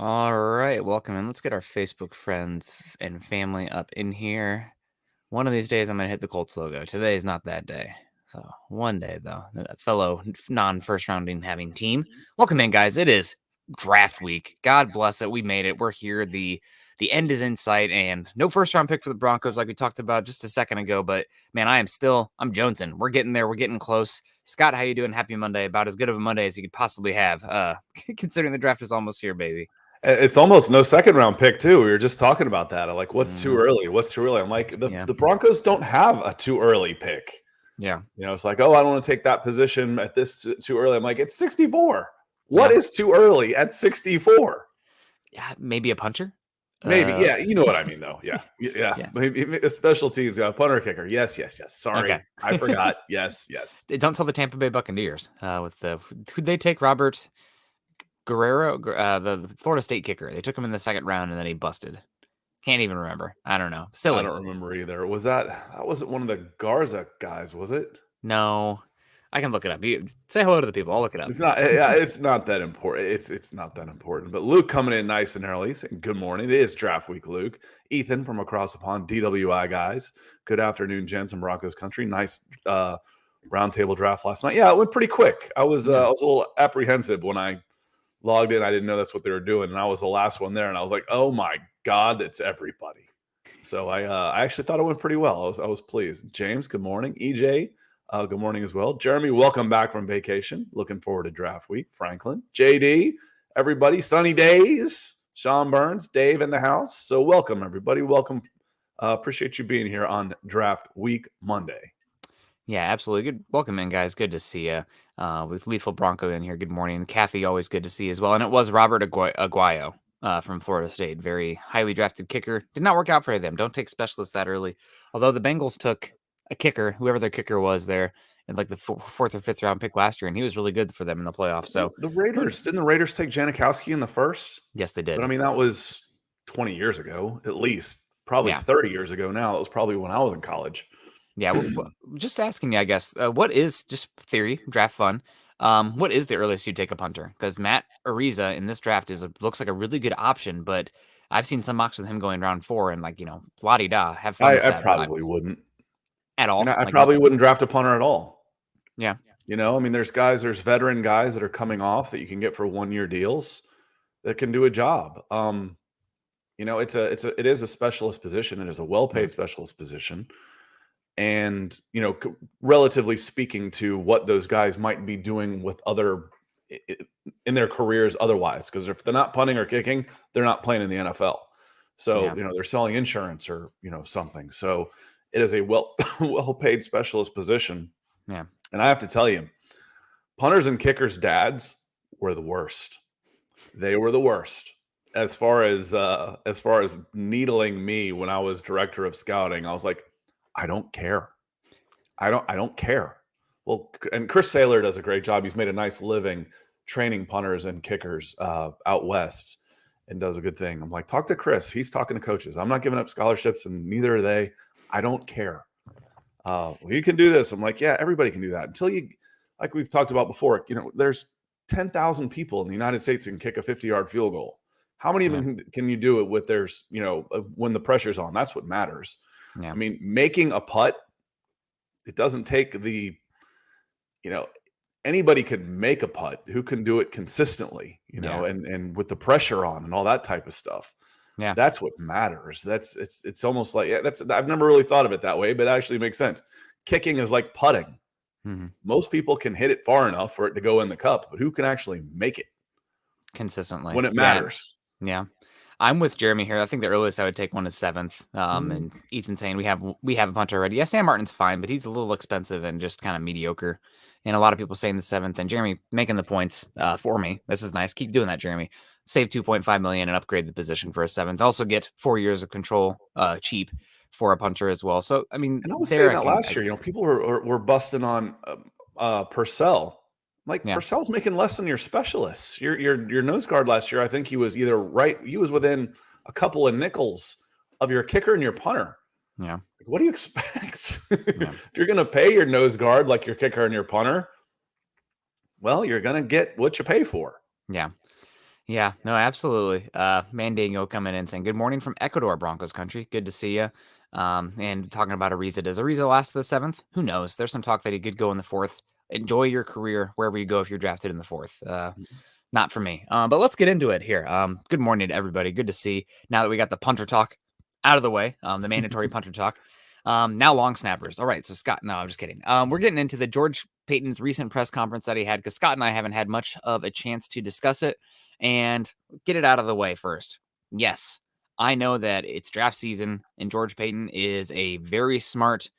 All right, welcome in. Let's get our Facebook friends and family up in here. One of these days, I'm gonna hit the Colts logo. Today is not that day. So one day, though, a fellow non-first rounding having team. Welcome in, guys. It is draft week. God bless it. We made it. We're here. The end is in sight, and no first round pick for the Broncos, like we talked about just a second ago. But man, I'm jonesing. We're getting there. We're getting close. Scott, how you doing? Happy Monday. About as good of a Monday as you could possibly have. Considering the draft is almost here, baby. It's almost no second round pick too. We were just talking about that. I'm like, what's too Mhm. early? What's too early? I'm like, Yeah. the Broncos don't have a too early pick. Yeah. It's like, oh, I don't want to take that position at this too early. I'm like, it's 64. What Yeah. is too early at 64? Yeah, maybe a puncher. Maybe, yeah. You know what I mean, though. Yeah. Yeah. Maybe special teams, punter, kicker. Yes. Sorry, Okay. I forgot. Yes. Don't tell the Tampa Bay Buccaneers who'd they take Robert Guerrero, the Florida State kicker. They took him in the second round and then he busted. Can't even remember. I don't know. I Silly. don't remember either. That wasn't one of the Garza guys, was it? No, I can look it up. You say hello to the people. I'll look it up. It's not. Yeah, it's not that important. It's not that important. But Luke coming in nice and early, saying good morning. It is draft week, Luke. Ethan from across the pond, DWI guys. Good afternoon, gents in Broncos country. Nice roundtable draft last night. Yeah, it went pretty quick. I was a little apprehensive when I logged in. I didn't know that's what they were doing, and I was the last one there. And I was like, oh my god, it's everybody. So I actually thought it went pretty well. I was pleased. James, good morning. EJ. Good morning as well. Jeremy, welcome back from vacation. Looking forward to draft week. Franklin, JD, everybody, sunny days. Sean Burns, Dave in the house. So welcome, everybody. Welcome. Appreciate you being here on draft week Monday. Yeah, absolutely. Good. Welcome in, guys. Good to see you. With Lethal Bronco in here. Good morning. Kathy, always good to see you as well. And it was Robert Aguayo from Florida State. Very highly drafted kicker. Did not work out for them. Don't take specialists that early. Although the Bengals took a kicker, whoever their kicker was there, in like the fourth or fifth round pick last year, and he was really good for them in the playoffs. So the Raiders, didn't the Raiders take Janikowski in the first? Yes, they did. But I mean, that was 20 years ago, at least. Probably 30 years ago now. It was probably when I was in college. Yeah, well, just asking you, I guess, what is, just theory, draft fun, what is the earliest you take a punter? Because Matt Ariza in this draft looks like a really good option, but I've seen some mocks with him going round 4 and la-di-da, have fun with I that. probably wouldn't. At all. I probably wouldn't draft a punter at all. Yeah. I mean, there's veteran guys that are coming off that you can get for 1-year deals that can do a job. It is a specialist position. It is a well-paid specialist position. And, relatively speaking to what those guys might be doing with in their careers otherwise, because if they're not punting or kicking, they're not playing in the NFL. So, they're selling insurance or, something. So it is a well-paid specialist position. Yeah. And I have to tell you, punters and kickers' dads were the worst. They were the worst. As far as needling me when I was director of scouting, I was like, I don't care. I don't care. Well, and Chris Saylor does a great job. He's made a nice living training punters and kickers out west and does a good thing. I'm like, talk to Chris. He's talking to coaches. I'm not giving up scholarships, and neither are they. I don't care. You can do this. I'm like, yeah, everybody can do that. Until you, like we've talked about before, there's 10,000 people in the United States that can kick a 50-yard field goal. How many of them can you do it with when the pressure's on? That's what matters. Yeah. I mean, making a putt, it doesn't take anybody can make a putt who can do it consistently, and with the pressure on and all that type of stuff. Yeah. That's what matters. It's almost like, I've never really thought of it that way, but it actually makes sense. Kicking is like putting. Mm-hmm. Most people can hit it far enough for it to go in the cup, but who can actually make it consistently when it matters? Yeah. I'm with Jeremy here. I think the earliest I would take one is 7th. And Ethan saying we have a punter already. Yeah, Sam Martin's fine, but he's a little expensive and just kind of mediocre. And a lot of people saying the 7th. And Jeremy making the points for me. This is nice. Keep doing that, Jeremy. Save $2.5 million and upgrade the position for a 7th. Also get 4 years of control cheap for a punter as well. So I mean, and I was saying that last year. People were busting on Purcell. Like, Purcell's making less than your specialists. Your nose guard last year, I think he was he was within a couple of nickels of your kicker and your punter. Yeah. Like, what do you expect? If you're going to pay your nose guard like your kicker and your punter, well, you're going to get what you pay for. Yeah. Yeah, no, absolutely. Mandingo coming in saying, "Good morning from Ecuador, Broncos country. Good to see you." And talking about Ariza. Does Ariza last the seventh? Who knows? There's some talk that he could go in the fourth. Enjoy your career wherever you go if you're drafted in the fourth. Not for me. But let's get into it here. Good morning to everybody. Good to see. Now that we got the punter talk out of the way, the mandatory punter talk. Now long snappers. All right. So Scott, no, I'm just kidding. We're getting into the George Payton's recent press conference that he had because Scott and I haven't had much of a chance to discuss it and get it out of the way first. Yes, I know that it's draft season and George Payton is a very smart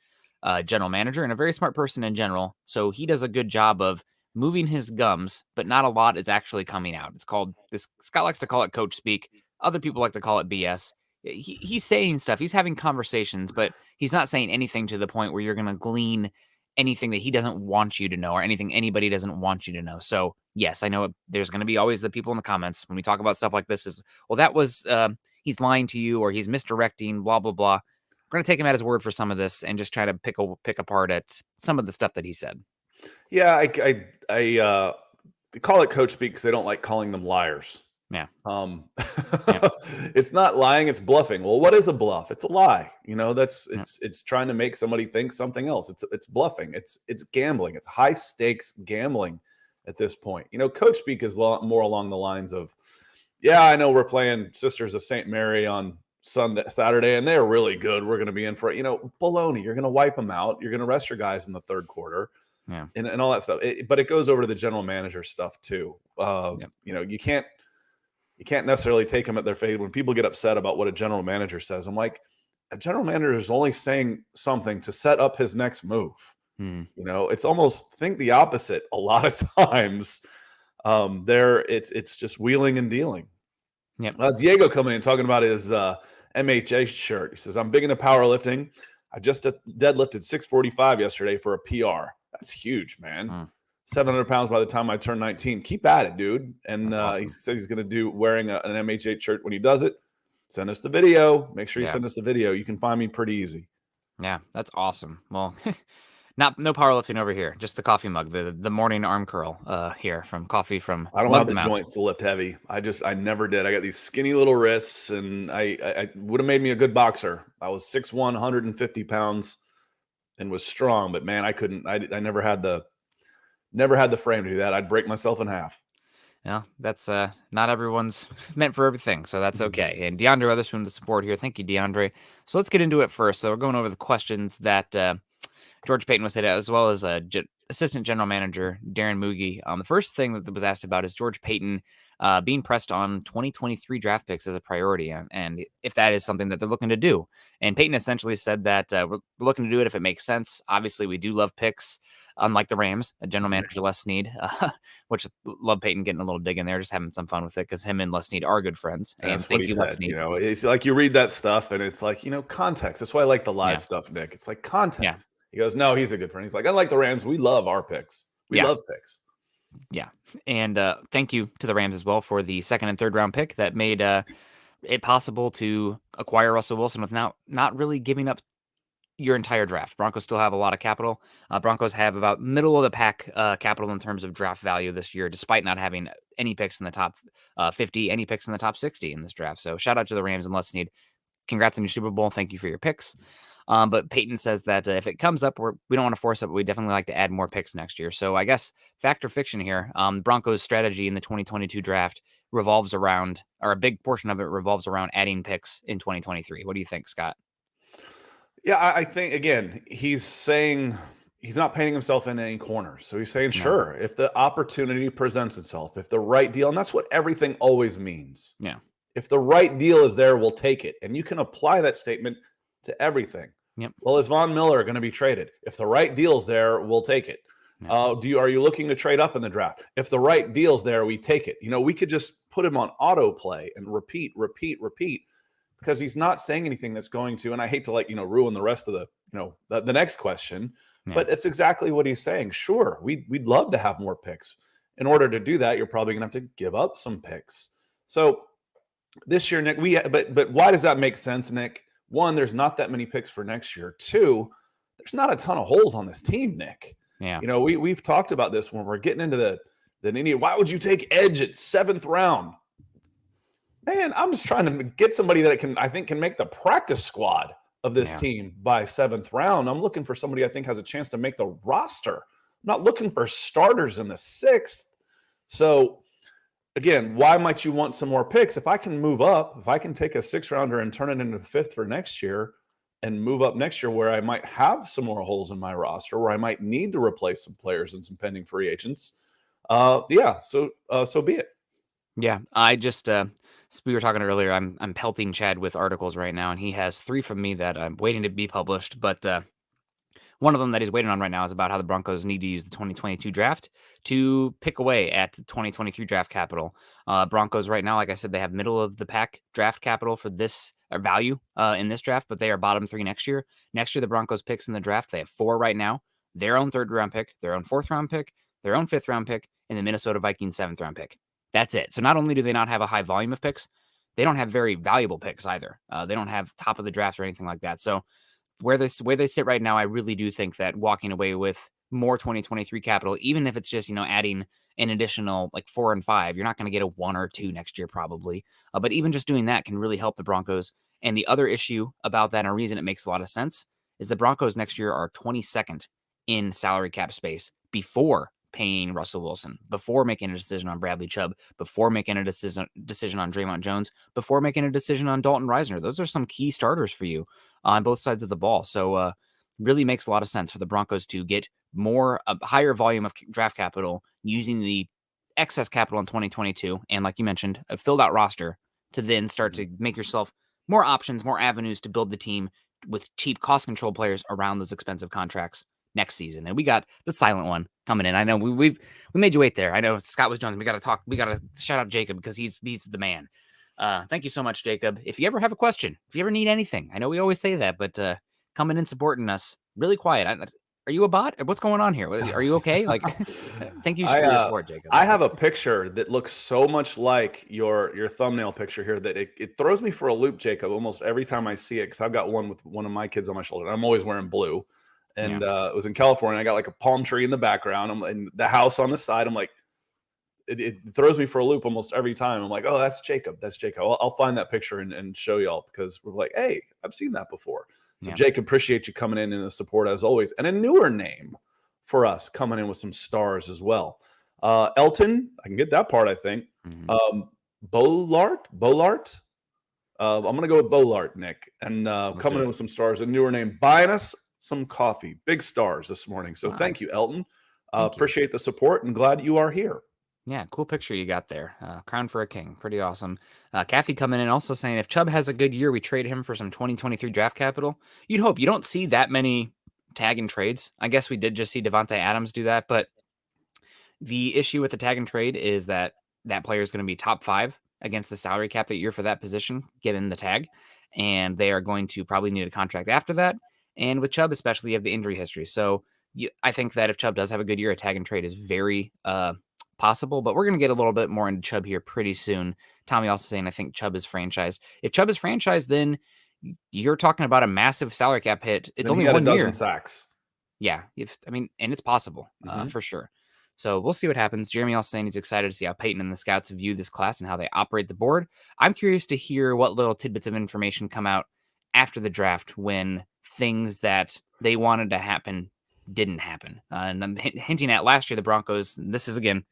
general manager and a very smart person in general. So he does a good job of moving his gums, but not a lot is actually coming out. It's called this. Scott likes to call it coach speak. Other people like to call it BS. He's saying stuff. He's having conversations, but he's not saying anything to the point where you're going to glean anything that he doesn't want you to know or anything anybody doesn't want you to know. So yes, I know there's going to be always the people in the comments when we talk about stuff like this is, well, that was, he's lying to you or he's misdirecting, blah, blah, blah. We're going to take him at his word for some of this and just try to pick apart at some of the stuff that he said. Yeah, I call it coach speak because they don't like calling them liars. Yeah. Yeah. It's not lying, it's bluffing. Well, what is a bluff? It's a lie. That's it's trying to make somebody think something else. It's bluffing. It's gambling. It's high stakes gambling at this point. Coach speak is more along the lines of, yeah, I know we're playing Sisters of St. Mary on Saturday, and they're really good. We're going to be in for it. Baloney. You're going to wipe them out. You're going to rest your guys in the third quarter. Yeah. And all that stuff. But it goes over to the general manager stuff too. You can't necessarily take them at their fade. When people get upset about what a general manager says, I'm like, a general manager is only saying something to set up his next move. It's almost think the opposite a lot of times. It's just wheeling and dealing. Yep. Diego coming in talking about his MHA shirt. He says, "I'm big into powerlifting. I just deadlifted 645 yesterday for a PR." That's huge, man. 700 pounds by the time I turn 19. Keep at it, dude. And awesome. He said he's going to do wearing an MHA shirt when he does it. Send us the video. Make sure you send us the video. You can find me pretty easy. Yeah, that's awesome. Well, no powerlifting over here. Just the coffee mug, the morning arm curl here from coffee from. I don't have the joints to lift heavy. I never did. I got these skinny little wrists, and I would have made me a good boxer. I was 6'1", 150 pounds, and was strong. But man, I couldn't. I never had the frame to do that. I'd break myself in half. Yeah, that's not everyone's meant for everything, so that's okay. And DeAndre Weatherspoon, the support here. Thank you, DeAndre. So let's get into it first. So we're going over the questions that George Payton was said, as well as assistant general manager Darren Moogie. The first thing that was asked about is George Payton being pressed on 2023 draft picks as a priority, and if that is something that they're looking to do. And Payton essentially said that we're looking to do it if it makes sense. Obviously, we do love picks, unlike the Rams, a general manager Les Snead, which love Payton getting a little dig in there, just having some fun with it because him and Les Snead are good friends. And that's what he said. It's like you read that stuff and it's like, context. That's why I like the live stuff, Nick. It's like context. Yeah. He goes, no, he's a good friend. He's like, unlike the Rams, we love our picks. We love picks. Yeah. And thank you to the Rams as well for the second and third round pick that made it possible to acquire Russell Wilson without not really giving up your entire draft. Broncos still have a lot of capital. Broncos have about middle of the pack capital in terms of draft value this year, despite not having any picks in the top 50, any picks in the top 60 in this draft. So shout out to the Rams and Les Snead. Congrats on your Super Bowl. Thank you for your picks. But Payton says that if it comes up, we don't want to force it, but we definitely like to add more picks next year. So I guess fact or fiction here, Broncos' strategy in the 2022 draft revolves around, or a big portion of it revolves around adding picks in 2023. What do you think, Scott? Yeah, I think, again, he's saying he's not painting himself in any corner. So he's saying, sure, if the opportunity presents itself, if the right deal, and that's what everything always means. Yeah. If the right deal is there, we'll take it. And you can apply that statement to everything. Yep. Well, is Von Miller going to be traded? If the right deal's there, we'll take it. Are you looking to trade up in the draft? If the right deal's there, we take it. We could just put him on autoplay and repeat, because he's not saying anything that's going to, and I hate to ruin the rest of the next question, but it's exactly what he's saying. Sure, we'd love to have more picks. In order to do that, you're probably going to have to give up some picks. So this year, Nick, but why does that make sense, Nick? One, there's not that many picks for next year. Two, there's not a ton of holes on this team, Nick. Yeah. We've talked about this when we're getting into the why would you take edge at 7th round? man, I'm just trying to get somebody that I think can make the practice squad of this Yeah. team by 7th round. I'm looking for somebody I think has a chance to make the roster. I'm not looking for starters in the 6th. So again, why might you want some more picks? If I can move up, if I can take a 6th rounder and turn it into 5th for next year and move up next year where I might have some more holes in my roster, where I might need to replace some players and some pending free agents, so be it. Yeah, I just we were talking earlier. I'm pelting Chad with articles right now, and he has 3 from me that I'm waiting to be published. But one of them that he's waiting on right now is about how the Broncos need to use the 2022 draft to pick away at the 2023 draft capital. Broncos right now, like I said, they have middle of the pack draft capital for this or value in this draft, but they are bottom 3 next year. Next year, the Broncos picks in the draft, they have 4 right now: their own 3rd round pick, their own 4th round pick, their own 5th round pick, and the Minnesota Vikings 7th round pick. That's it. So not only do they not have a high volume of picks, they don't have very valuable picks either. They don't have top of the drafts or anything like that. So where they sit right now, I really do think that walking away with more 2023 capital, even if it's just, adding an additional like 4 and 5, you're not going to get a 1 or 2 next year probably. But even just doing that can really help the Broncos. And the other issue about that, and a reason it makes a lot of sense, is the Broncos next year are 22nd in salary cap space before paying Russell Wilson, before making a decision on Bradley Chubb, before making a decision on Draymond Jones, before making a decision on Dalton Reisner. Those are some key starters for you on both sides of the ball. So really makes a lot of sense for the Broncos to get a higher volume of draft capital using the excess capital in 2022. And like you mentioned, a filled out roster to then start to make yourself more options, more avenues to build the team with cheap cost control players around those expensive contracts next season. And we got the silent one coming in. I know we made you wait there. I know Scott was Jones. We got to shout out Jacob because he's the man. Thank you so much, Jacob. If you ever have a question, if you ever need anything, I know we always say that, but coming in supporting us, really quiet. Are you a bot? What's going on here? Are you okay? Like, thank you for your support, Jacob. I have a picture that looks so much like your thumbnail picture here that it throws me for a loop, Jacob, almost every time I see it, because I've got one with one of my kids on my shoulder. I'm always wearing blue. And it was in California. I got like a palm tree in the background. And the house on the side. I'm like, it throws me for a loop almost every time. I'm like, oh, that's Jacob. That's Jacob. I'll find that picture and show y'all, because we're like, hey, I've seen that before. So Jacob, appreciate you coming in and the support as always. And a newer name for us coming in with some stars as well. Elton, I can get that part, I think. Bolart. I'm going to go with Bolart, Nick. And coming in with some stars, a newer name, buying us some coffee. Big stars this morning. So thank you, Elton. Appreciate the support and glad you are here. Yeah, cool picture you got there. Crown for a king. Pretty awesome. Kathy coming in also saying, if Chubb has a good year, we trade him for some 2023 draft capital. You'd hope. You don't see that many tag and trades. I guess we did just see Devontae Adams do that, but the issue with the tag and trade is that player is going to be top 5 against the salary cap that year for that position, given the tag, and they are going to probably need a contract after that. And with Chubb, especially, you have the injury history. So I think that if Chubb does have a good year, a tag and trade is very possible, but we're going to get a little bit more into Chubb here pretty soon. Tommy also saying, I think Chubb is franchised. If Chubb is franchised, then you're talking about a massive salary cap hit. It's only 1 year. Sacks. Yeah. And it's possible for sure. So we'll see what happens. Jeremy also saying he's excited to see how Paton and the scouts view this class and how they operate the board. I'm curious to hear what little tidbits of information come out after the draft when things that they wanted to happen didn't happen. And I'm hinting at last year, the Broncos, this is, again,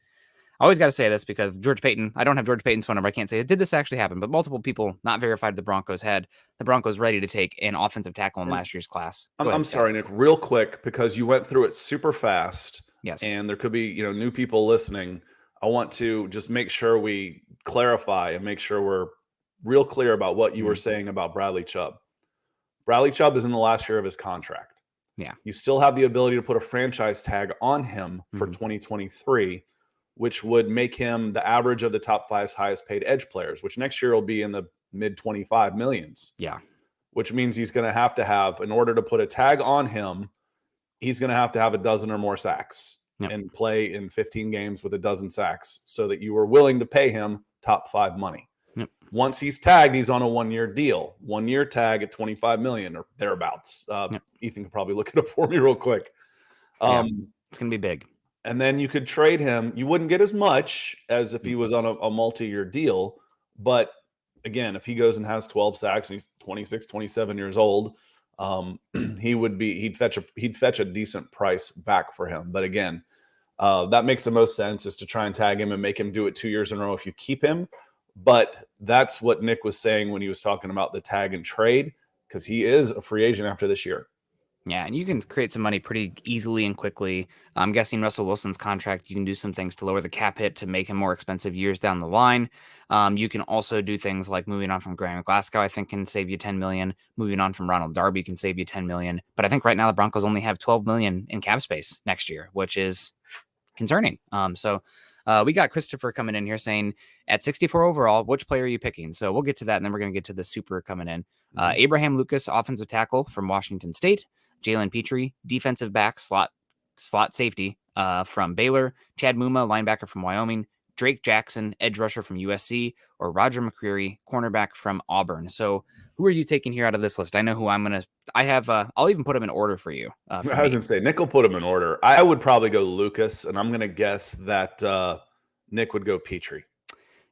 I always got to say this because George Paton, I don't have George Paton's phone number. I can't say, did this actually happen? But multiple people not verified the Broncos had the Broncos ready to take an offensive tackle in last year's class. I'm sorry, Nick, real quick, because you went through it super fast. Yes. And there could be, new people listening. I want to just make sure we clarify and make sure we're real clear about what you were saying about Bradley Chubb. Bradley Chubb is in the last year of his contract. Yeah. You still have the ability to put a franchise tag on him for 2023, which would make him the average of the top 5 highest paid edge players, which next year will be in the mid 25 millions. Yeah. Which means he's going to have, in order to put a tag on him, he's going to have a dozen or more sacks and play in 15 games with a dozen sacks so that you are willing to pay him top 5 money. Yep. Once he's tagged, he's on a 1-year deal, 1-year tag at 25 million or thereabouts. Ethan could probably look it up for me real quick. It's going to be big. And then you could trade him. You wouldn't get as much as if he was on a multi-year deal, but again, if he goes and has 12 sacks and he's 26, 27 years old, he'd fetch a decent price back for him. But again, that makes the most sense, is to try and tag him and make him do it 2 years in a row if you keep him. But that's what Nick was saying when he was talking about the tag and trade, because he is a free agent after this year. Yeah, and you can create some money pretty easily and quickly. I'm guessing Russell Wilson's contract, you can do some things to lower the cap hit to make him more expensive years down the line. You can also do things like moving on from Graham Glasgow, I think, can save you $10 million. Moving on from Ronald Darby can save you $10 million. But I think right now the Broncos only have $12 million in cap space next year, which is concerning. So we got Christopher coming in here saying, at 64 overall, which player are you picking? So we'll get to that, and then we're going to get to the super coming in. Abraham Lucas, offensive tackle from Washington State. Jalen Petrie, defensive back, slot safety from Baylor. Chad Muma, linebacker from Wyoming. Drake Jackson, edge rusher from USC. Or Roger McCreary, cornerback from Auburn. So who are you taking here out of this list? I know who I'm going to – I'll even put them in order for you. I was going to say, Nick will put them in order. I would probably go Lucas, and I'm going to guess that Nick would go Petrie.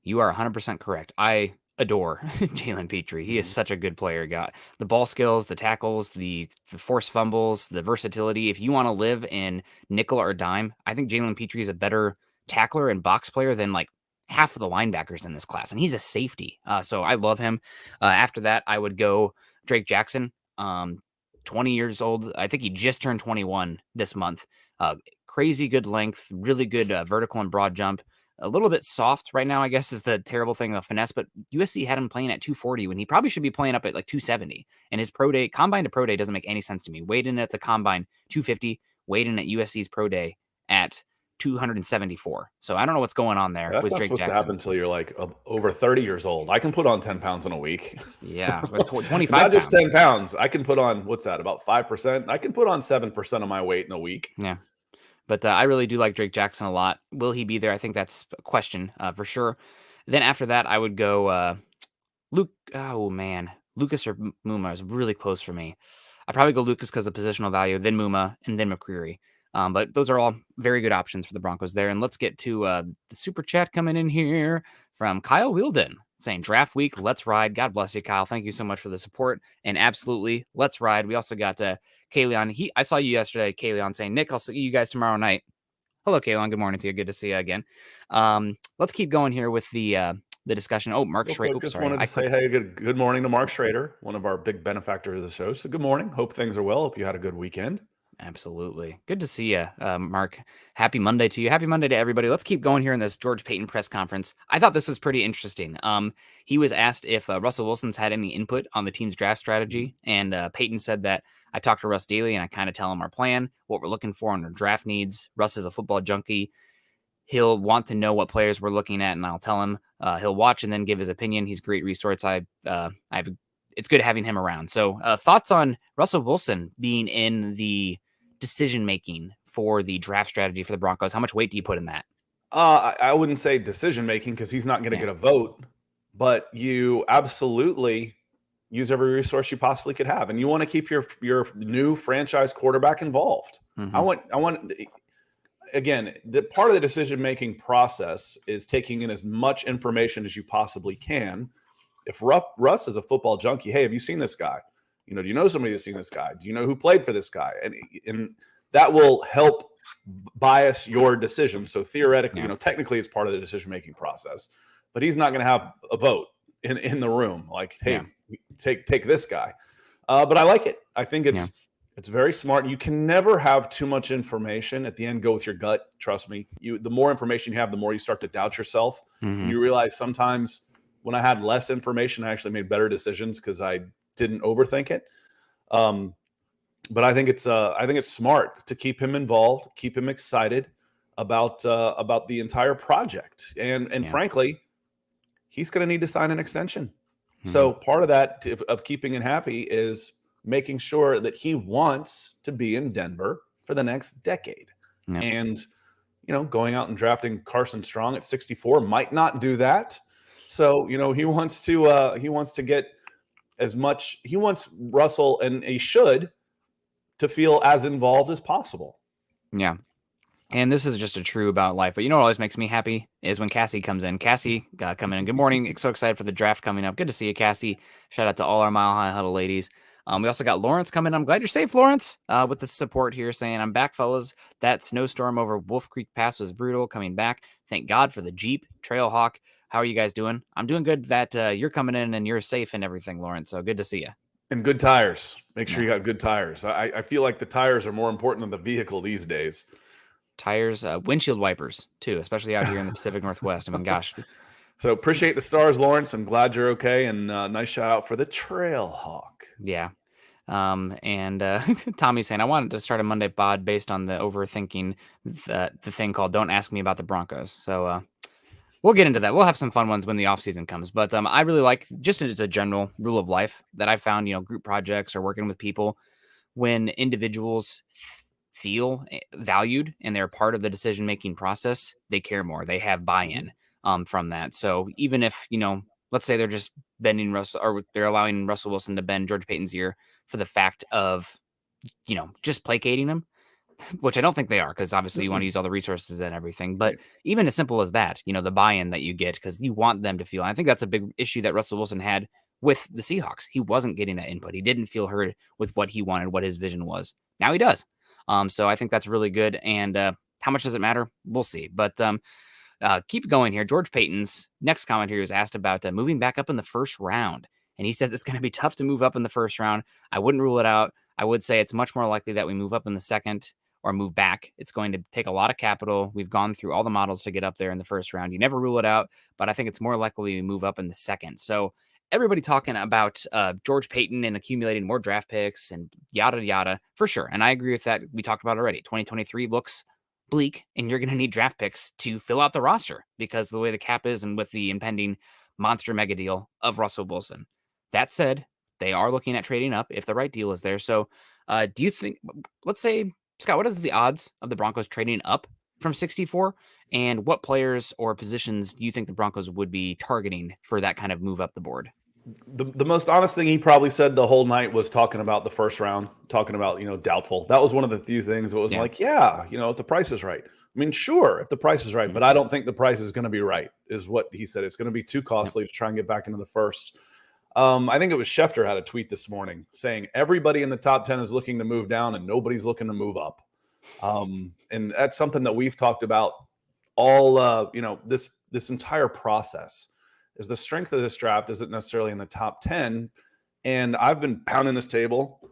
You are 100% correct. I adore Jalen Petrie. He is such a good player. Got the ball skills, the tackles, the forced fumbles, the versatility. If you want to live in nickel or dime, I think Jalen Petrie is a better tackler and box player than like half of the linebackers in this class. And he's a safety. So I love him. After that, I would go Drake Jackson, 20 years old. I think he just turned 21 this month. Crazy good length, really good vertical and broad jump. A little bit soft right now, I guess, is the terrible thing of finesse, but USC had him playing at 240 when he probably should be playing up at like 270. And his pro day, combine to pro day, doesn't make any sense to me. Weighed in at the combine 250, weighed in at USC's pro day at 274. So I don't know what's going on there. That's with not Drake supposed Jackson. to happen until you're like over 30 years old. I can put on 10 pounds in a week. Yeah, 25 Not just pounds. 10 pounds. I can put on, what's that, about 5%? I can put on 7% of my weight in a week. Yeah. But I really do like Drake Jackson a lot. Will he be there? I think that's a question for sure. Then after that, I would go Luke. Oh, man. Lucas or Muma is really close for me. I'd probably go Lucas because of positional value, then Muma, and then McCreary. But those are all very good options for the Broncos there. And let's get to the super chat coming in here from Kyle Wielden saying, draft week, let's ride. God bless you, Kyle. Thank you so much for the support. And absolutely, let's ride. We also got Kayleon. I saw you yesterday, Kayleon, saying, Nick, I'll see you guys tomorrow night. Hello, Kayleon. Good morning to you. Good to see you again. Let's keep going here with the discussion. Oh, Mark Schrader. Just wanted to say, hey, good morning to Mark Schrader, one of our big benefactors of the show. So good morning. Hope things are well. Hope you had a good weekend. Absolutely. Good to see you, Mark. Happy Monday to you. Happy Monday to everybody. Let's keep going here in this George Paton press conference. I thought this was pretty interesting. He was asked if Russell Wilson's had any input on the team's draft strategy, and Paton said that I talk to Russ daily and I kind of tell him our plan, what we're looking for on our draft needs. Russ is a football junkie. He'll want to know what players we're looking at, and I'll tell him. He'll watch and then give his opinion. He's a great resource. It's good having him around. So thoughts on Russell Wilson being in the decision-making for the draft strategy for the Broncos? How much weight do you put in that? I wouldn't say decision-making because he's not going to get a vote, but you absolutely use every resource you possibly could have. And you want to keep your new franchise quarterback involved. Mm-hmm. Again, the part of the decision-making process is taking in as much information as you possibly can. If Russ is a football junkie, hey, have you seen this guy? Do you know somebody that's seen this guy? Do you know who played for this guy? And that will help bias your decision. So theoretically, technically it's part of the decision-making process, but he's not going to have a vote in the room. Like, hey, take this guy. But I like it. I think it's very smart. You can never have too much information. At the end, go with your gut. Trust me. The more information you have, the more you start to doubt yourself. Mm-hmm. You realize sometimes when I had less information, I actually made better decisions because I didn't overthink it. But I think it's smart to keep him involved, keep him excited about the entire project. And frankly, he's going to need to sign an extension. Mm-hmm. So part of that of keeping him happy is making sure that he wants to be in Denver for the next decade. Yep. And, going out and drafting Carson Strong at 64 might not do that. So, he wants to get as much, he wants Russell, and he should, to feel as involved as possible. Yeah. And this is just a true about life. But you know what always makes me happy is when Cassie comes in. Cassie, coming in. Good morning. So excited for the draft coming up. Good to see you, Cassie. Shout out to all our Mile High Huddle ladies. We also got Lawrence coming. I'm glad you're safe, Lawrence, with the support here saying, I'm back, fellas. That snowstorm over Wolf Creek Pass was brutal. Coming back. Thank God for the Jeep, Trailhawk. How are you guys doing? I'm doing good that you're coming in and you're safe and everything, Lawrence. So good to see you. And good tires. Make sure Yeah. you got good tires. I feel like the tires are more important than the vehicle these days. Tires, windshield wipers, too, especially out here in the Pacific Northwest. I mean, gosh. So appreciate the stars, Lawrence. I'm glad you're okay. And nice shout out for the Trailhawk. Yeah. And Tommy's saying, I wanted to start a Monday pod based on the overthinking the thing called Don't Ask Me About the Broncos. So we'll get into that. We'll have some fun ones when the offseason comes. But I really like, just as a general rule of life that I found, group projects or working with people, when individuals feel valued and they're part of the decision-making process, they care more. They have buy-in from that. So even if, let's say they're just bending Russell, or they're allowing Russell Wilson to bend George Payton's ear for the fact of, just placating him, which I don't think they are, because obviously you want to use all the resources and everything. But even as simple as that, the buy-in that you get, because you want them to feel. And I think that's a big issue that Russell Wilson had with the Seahawks. He wasn't getting that input. He didn't feel heard with what he wanted, what his vision was. Now he does. So I think that's really good. And how much does it matter? We'll see. But keep going here. George Payton's next comment here is asked about moving back up in the first round. And he says it's going to be tough to move up in the first round. I wouldn't rule it out. I would say it's much more likely that we move up in the second or move back. It's going to take a lot of capital. We've gone through all the models to get up there in the first round. You never rule it out, but I think it's more likely we move up in the second. So everybody talking about George Payton and accumulating more draft picks and yada, yada, for sure. And I agree with that. We talked about it already. 2023 looks bleak, and you're going to need draft picks to fill out the roster because of the way the cap is and with the impending monster mega deal of Russell Wilson. That said, they are looking at trading up if the right deal is there. So do you think, let's say, Scott, what is the odds of the Broncos trading up from 64? And what players or positions do you think the Broncos would be targeting for that kind of move up the board? The most honest thing he probably said the whole night was talking about the first round, talking about, doubtful. That was one of the few things that was like, if the price is right. I mean, sure, if the price is right, but I don't think the price is going to be right, is what he said. It's going to be too costly to try and get back into the first. I think it was Schefter had a tweet this morning saying everybody in the top 10 is looking to move down and nobody's looking to move up. And that's something that we've talked about all, this entire process. Is the strength of this draft isn't necessarily in the top 10. And I've been pounding this table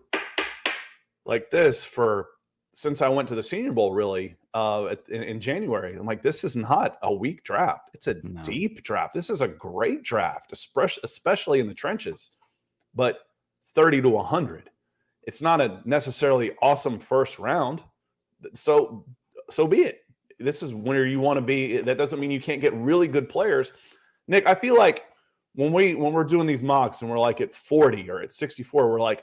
like this since I went to the Senior Bowl, really, in January. I'm like, this is not a weak draft. It's a deep draft. This is a great draft, especially in the trenches. But 30 to 100, it's not a necessarily awesome first round. So be it. This is where you want to be. That doesn't mean you can't get really good players. Nick, I feel like when we're doing these mocks and we're like at 40 or at 64, we're like,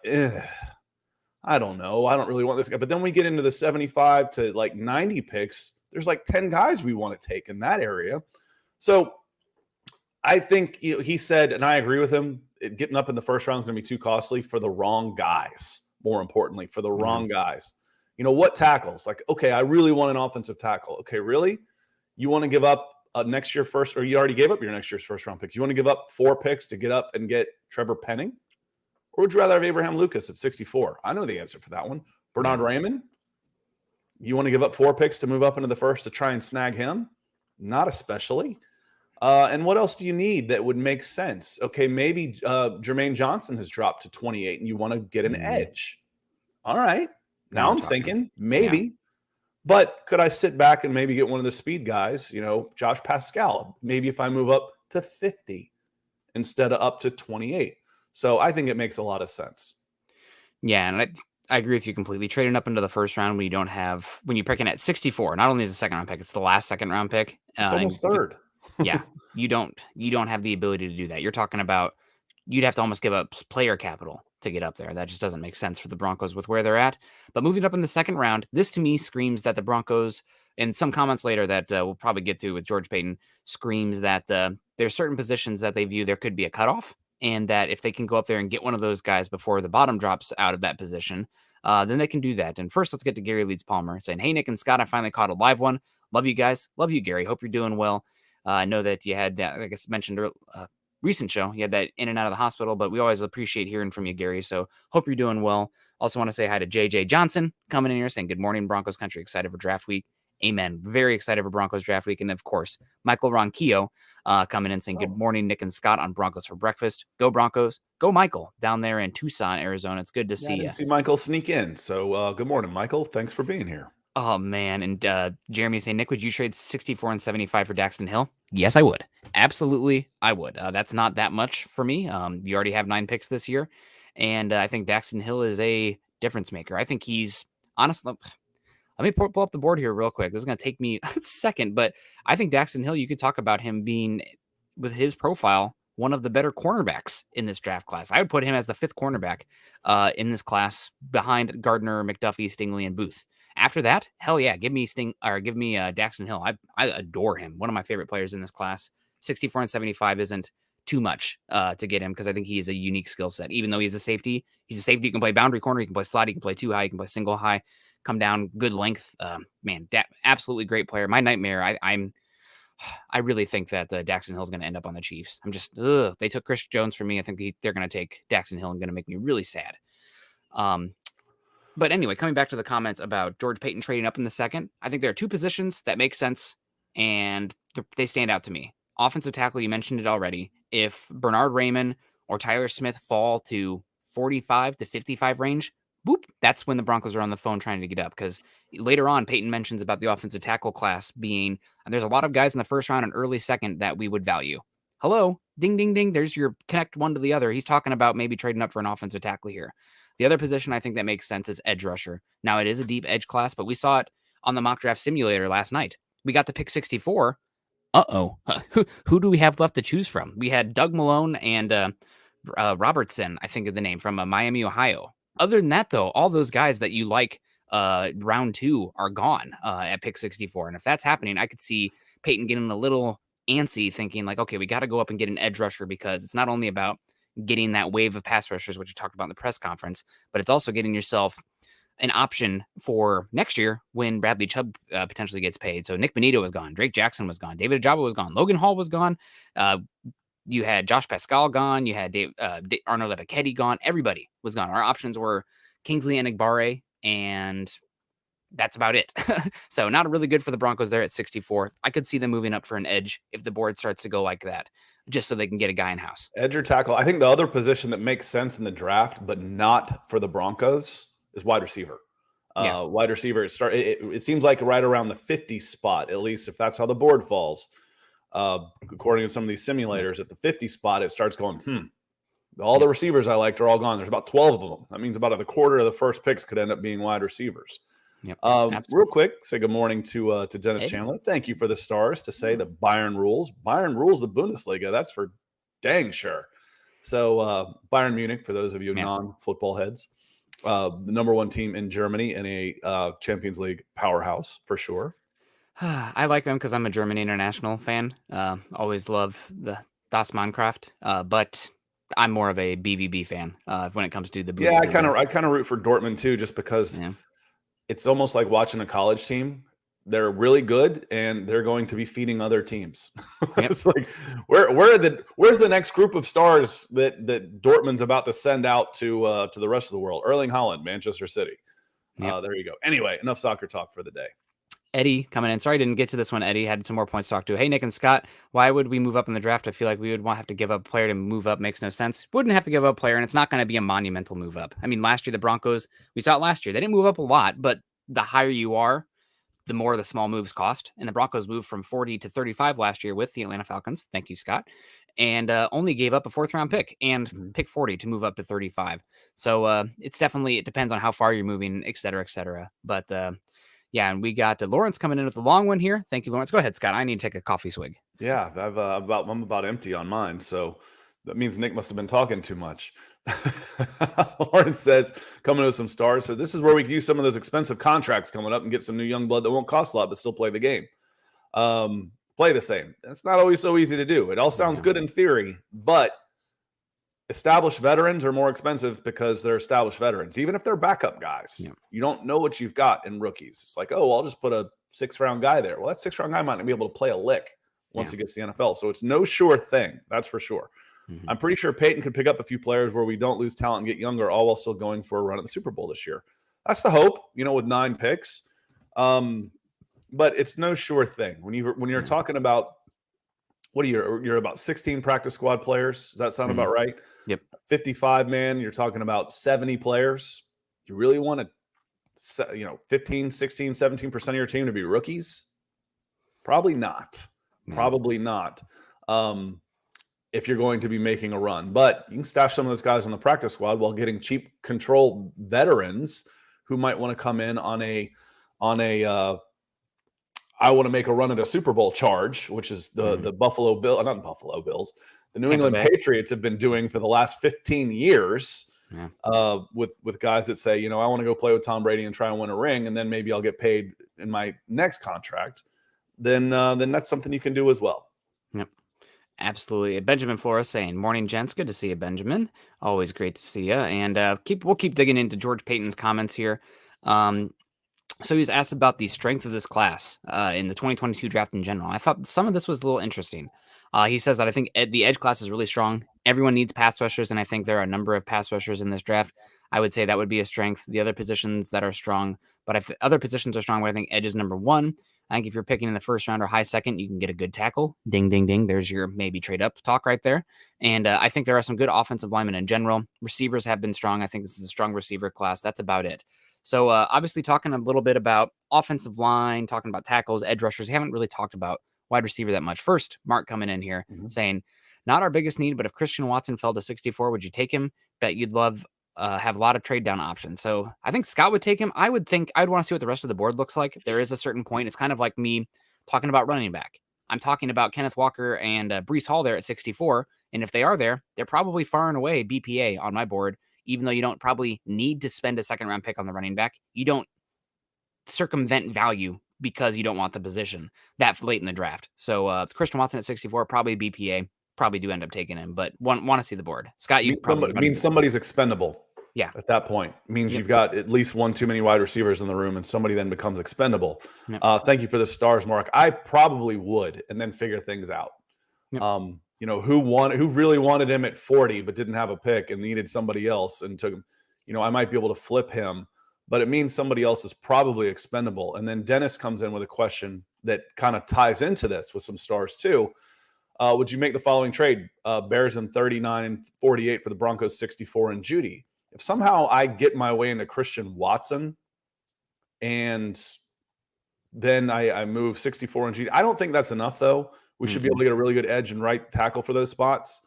I don't know. I don't really want this guy. But then we get into the 75 to like 90 picks. There's like 10 guys we want to take in that area. So I think he said, and I agree with him, getting up in the first round is going to be too costly for the wrong guys. More importantly, for the wrong guys. What tackles? Like, okay, I really want an offensive tackle. Okay, really? You want to give up next year first, or you already gave up your next year's first round picks? You want to give up 4 picks to get up and get Trevor Penning? Or would you rather have Abraham Lucas at 64? I know the answer for that one. Bernard Raymond? You want to give up 4 picks to move up into the first to try and snag him? Not especially. And what else do you need that would make sense? Okay, maybe Jermaine Johnson has dropped to 28 and you want to get an edge. All right. Now I'm thinking maybe. Yeah. But could I sit back and maybe get one of the speed guys, Josh Pascal, maybe if I move up to 50 instead of up to 28. So I think it makes a lot of sense. Yeah, and I agree with you completely. Trading up into the first round when you're picking at 64, not only is a second round pick, it's the last second round pick. It's almost third. Yeah, you don't have the ability to do that. You're talking about you'd have to almost give up player capital to get up there. That just doesn't make sense for the Broncos with where they're at. But moving up in the second round, this to me screams that the Broncos, and some comments later that we'll probably get to with George Payton, screams that there's certain positions that they view there could be a cutoff, and that if they can go up there and get one of those guys before the bottom drops out of that position, then they can do that. And first, let's get to Gary Leeds Palmer saying, "Hey, Nick and Scott, I finally caught a live one. Love you guys. Love you, Gary. Hope you're doing well. I know that you had that, I guess, mentioned recent show. You had that in and out of the hospital, but we always appreciate hearing from you, Gary. So hope you're doing well. Also want to say hi to JJ Johnson coming in here saying, good morning, Broncos country. Excited for draft week. Amen. Very excited for Broncos draft week. And of course, Michael Ronquillo coming in saying, good morning, Nick and Scott on Broncos for breakfast. Go Broncos. Go Michael down there in Tucson, Arizona. It's good to see I you. didn't see Michael sneak in. So good morning, Michael. Thanks for being here. Oh, man. And Jeremy saying, Nick, would you trade 64 and 75 for Daxton Hill? Yes, I would. Absolutely, I would. That's not that much for me. You already have 9 picks this year. And I think Daxton Hill is a difference maker. I think he's, honestly, let me pull up the board here real quick. This is going to take me a second, but I think Daxton Hill, you could talk about him being, with his profile, one of the better cornerbacks in this draft class. I would put him as the 5th cornerback in this class behind Gardner, McDuffie, Stingley, and Booth. After that, hell yeah, give me Daxton Hill. I adore him. One of my favorite players in this class. 64 and 75 isn't too much to get him because I think he is a unique skill set. Even though he's a safety you can play boundary corner, you can play slot, you can play 2 high, you can play single high, come down, good length. Man, absolutely great player. My nightmare. I really think that Daxton Hill is going to end up on the Chiefs. They took Chris Jones from me. I think they're going to take Daxton Hill and going to make me really sad. But anyway, coming back to the comments about George Paton trading up in the second, I think there are 2 positions that make sense, and they stand out to me. Offensive tackle, you mentioned it already. If Bernard Raymond or Tyler Smith fall to 45 to 55 range, boop, that's when the Broncos are on the phone trying to get up. Because later on, Peyton mentions about the offensive tackle class being, there's a lot of guys in the first round and early second that we would value. Hello, ding, ding, ding. There's your connect one to the other. He's talking about maybe trading up for an offensive tackle here. The other position I think that makes sense is edge rusher. Now, it is a deep edge class, but we saw it on the mock draft simulator last night. We got to pick 64. Who do we have left to choose from? We had Doug Malone and Robertson, I think of the name, from Miami, Ohio. Other than that, though, all those guys that you like round 2 are gone at pick 64. And if that's happening, I could see Peyton getting a little antsy thinking like, okay, we got to go up and get an edge rusher because it's not only about getting that wave of pass rushers, which you talked about in the press conference, but it's also getting yourself an option for next year when Bradley Chubb potentially gets paid. So Nick Bonito was gone. Drake Jackson was gone. David Ojabo was gone. Logan Hall was gone. You had Josh Pascal gone. You had Arnold Ebiketie gone. Everybody was gone. Our options were Kingsley Enagbare, and that's about it. So not really good for the Broncos there at 64. I could see them moving up for an edge if the board starts to go like that, just so they can get a guy in house. Edge or tackle. I think the other position that makes sense in the draft, but not for the Broncos, is wide receiver. Wide receiver. It seems like right around the 50 spot, at least if that's how the board falls. According to some of these simulators, at the 50 spot, it starts going, all the receivers I liked are all gone. There's about 12 of them. That means about a quarter of the first picks could end up being wide receivers. Yep, real quick, say good morning to Dennis Chandler. Thank you for the stars to say that Bayern rules. Bayern rules the Bundesliga. That's for dang sure. So Bayern Munich, for those of you non-football heads, the number 1 team in Germany and a Champions League powerhouse for sure. I like them because I'm a German international fan. Always love the Das Mannschaft, but I'm more of a BVB fan when it comes to the Bundesliga. Yeah, I kind of root for Dortmund too, just because it's almost like watching a college team. They're really good, and they're going to be feeding other teams. It's like where's the next group of stars that Dortmund's about to send out to the rest of the world? Erling Haaland, Manchester City. There you go. Anyway, enough soccer talk for the day. Eddie coming in. Sorry I didn't get to this one. Eddie had some more points to talk to. Hey, Nick and Scott, why would we move up in the draft? I feel like we would have to give up a player to move up. Makes no sense. Wouldn't have to give up a player, and it's not going to be a monumental move up. I mean, last year, the Broncos, we saw it last year. They didn't move up a lot, but the higher you are, the more the small moves cost. And the Broncos moved from 40 to 35 last year with the Atlanta Falcons. Thank you, Scott. And only gave up a 4th-round pick and pick 40 to move up to 35. So it depends on how far you're moving, et cetera, et cetera. But yeah, and we got Lawrence coming in with the long one here. Thank you, Lawrence. Go ahead, Scott. I need to take a coffee swig. Yeah, I'm about empty on mine, so that means Nick must have been talking too much. Lawrence says, coming with some stars. So this is where we can use some of those expensive contracts coming up and get some new young blood that won't cost a lot, but still play the game. Play the same. That's not always so easy to do. It all sounds good in theory, but established veterans are more expensive because they're established veterans, even if they're backup guys. Yeah. You don't know what you've got in rookies. It's like, oh, well, I'll just put a 6th-round guy there. Well, that 6th-round guy might not be able to play a lick once he gets to the NFL. So it's no sure thing. That's for sure. Mm-hmm. I'm pretty sure Paton could pick up a few players where we don't lose talent and get younger, all while still going for a run at the Super Bowl this year. That's the hope, with 9 picks. But it's no sure thing. When you're talking about, what are you're about 16 practice squad players. Does that sound about right? Yep. 55 man, you're talking about 70 players. You really want to, 15, 16, 17% of your team to be rookies? Probably not. Yeah. Probably not. If you're going to be making a run. But you can stash some of those guys on the practice squad while getting cheap control veterans who might want to come in on a I want to make a run at a Super Bowl charge, which is the Buffalo Bill, not the Buffalo Bills, the New England Patriots have been doing for the last 15 years. Yeah. With guys that say, I want to go play with Tom Brady and try and win a ring, and then maybe I'll get paid in my next contract. Then that's something you can do as well. Yep. Absolutely. Benjamin Flores saying, "Morning, gents. Good to see you, Benjamin. Always great to see you." And we'll keep digging into George Payton's comments here. So he was asked about the strength of this class in the 2022 draft in general. I thought some of this was a little interesting. He says that I think the edge class is really strong. Everyone needs pass rushers, and I think there are a number of pass rushers in this draft. I would say that would be a strength. The other positions that are strong, but if other positions are strong, but I think edge is number 1. I think if you're picking in the first round or high second, you can get a good tackle. Ding, ding, ding. There's your maybe trade up talk right there. And I think there are some good offensive linemen in general. Receivers have been strong. I think this is a strong receiver class. That's about it. So obviously talking a little bit about offensive line, talking about tackles, edge rushers. We haven't really talked about wide receiver that much. First, Mark coming in here saying, not our biggest need, but if Christian Watson fell to 64, would you take him? Bet you'd love have a lot of trade down options. So I think Scott would take him. I would think I'd want to see what the rest of the board looks like. There is a certain point. It's kind of like me talking about running back. I'm talking about Kenneth Walker and Breece Hall there at 64. And if they are there, they're probably far and away BPA on my board. Even though you don't probably need to spend a 2nd-round pick on the running back, you don't circumvent value because you don't want the position that late in the draft. So Christian Watson at 64, probably BPA, probably do end up taking him, but want to see the board. Scott, you probably means somebody's expendable. Yeah. At that point, it means you've got at least one too many wide receivers in the room, and somebody then becomes expendable. Yep. Thank you for the stars, Mark. I probably would, and then figure things out. Yep. Who really wanted him at 40 but didn't have a pick and needed somebody else and took him. I might be able to flip him, but it means somebody else is probably expendable. And then Dennis comes in with a question that kind of ties into this with some stars too. Would you make the following trade? Bears in 39 and 48 for the Broncos 64 and Judy. If somehow I get my way into Christian Watson and then I move 64 and Judy, I don't think that's enough though. We should be able to get a really good edge and right tackle for those spots.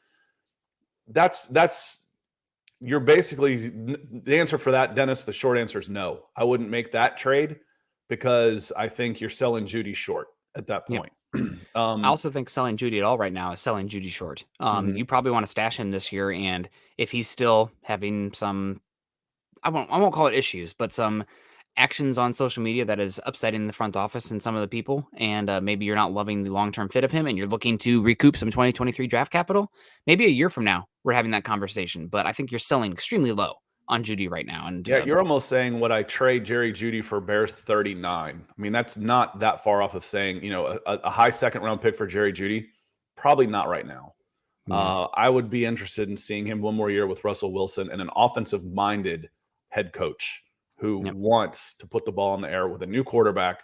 You're basically the answer for that, Dennis. The short answer is no. I wouldn't make that trade because I think you're selling Judy short at that point. Yep. I also think selling Judy at all right now is selling Judy short. You probably want to stash him this year, and if he's still having some, I won't call it issues, but some actions on social media that is upsetting the front office and some of the people, and maybe you're not loving the long-term fit of him and you're looking to recoup some 2023 draft capital, maybe a year from now we're having that conversation. But I think you're selling extremely low on Judy right now. And you're almost saying, would I trade Jerry Judy for Bears 39? I mean, that's not that far off of saying, a high 2nd-round pick for Jerry Judy. Probably not right now. I would be interested in seeing him one more year with Russell Wilson and an offensive-minded head coach who wants to put the ball in the air with a new quarterback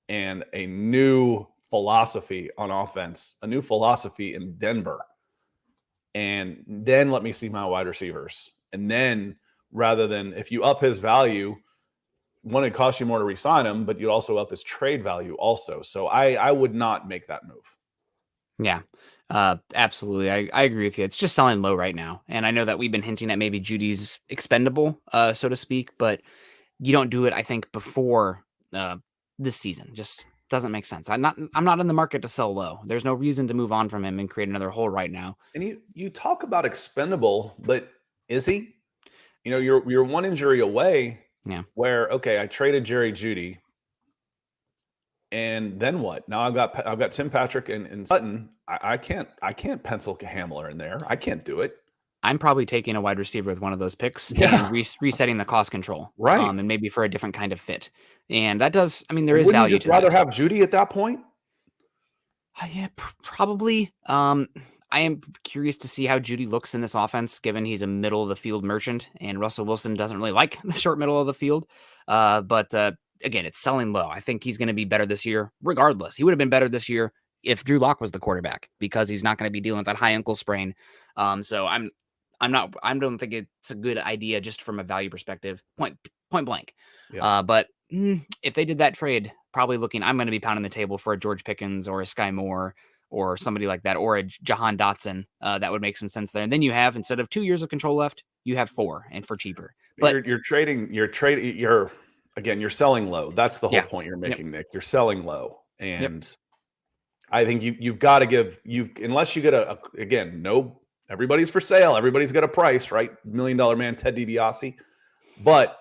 and a new philosophy on offense, a new philosophy in Denver. And then let me see my wide receivers. And then rather than, if you up his value, one, it costs you more to re-sign him, but you'd also up his trade value also. So I would not make that move. Yeah, absolutely. I agree with you. It's just selling low right now. And I know that we've been hinting at maybe Judy's expendable, so to speak, but you don't do it, I think, before this season. Just doesn't make sense. I'm not in the market to sell low. There's no reason to move on from him and create another hole right now. And you talk about expendable, but is he? You're one injury away. Yeah. Where, okay, I traded Jerry Judy. And then what? Now I've got Tim Patrick and Sutton. I can't pencil Hamler in there. I can't do it. I'm probably taking a wide receiver with one of those picks Yeah. and resetting the cost control, Right. and maybe for a different kind of fit. And that does, I mean, there is Wouldn't you value just to rather that. have Judy at that point? Yeah, probably. I am curious to see how Judy looks in this offense, given he's a middle of the field merchant, and Russell Wilson doesn't really like the short middle of the field. But again, it's selling low. I think he's going to be better this year, regardless. He would have been better this year if Drew Lock was the quarterback, because he's not going to be dealing with that high ankle sprain. So I'm not. I don't think it's a good idea just from a value perspective. Point blank. Yeah. But if they did that trade, probably I'm going to be pounding the table for a George Pickens or a Sky Moore or somebody like that, or a Jahan Dotson. That would make some sense there. And then you have, instead of 2 years of control left, you have 4, and for cheaper. But you're selling low. That's the whole yeah. point you're Yep. making, Nick. You're selling low. And I think you've got to give unless you get everybody's for sale. Everybody's got a price, right? $1 million man, Ted DiBiase. But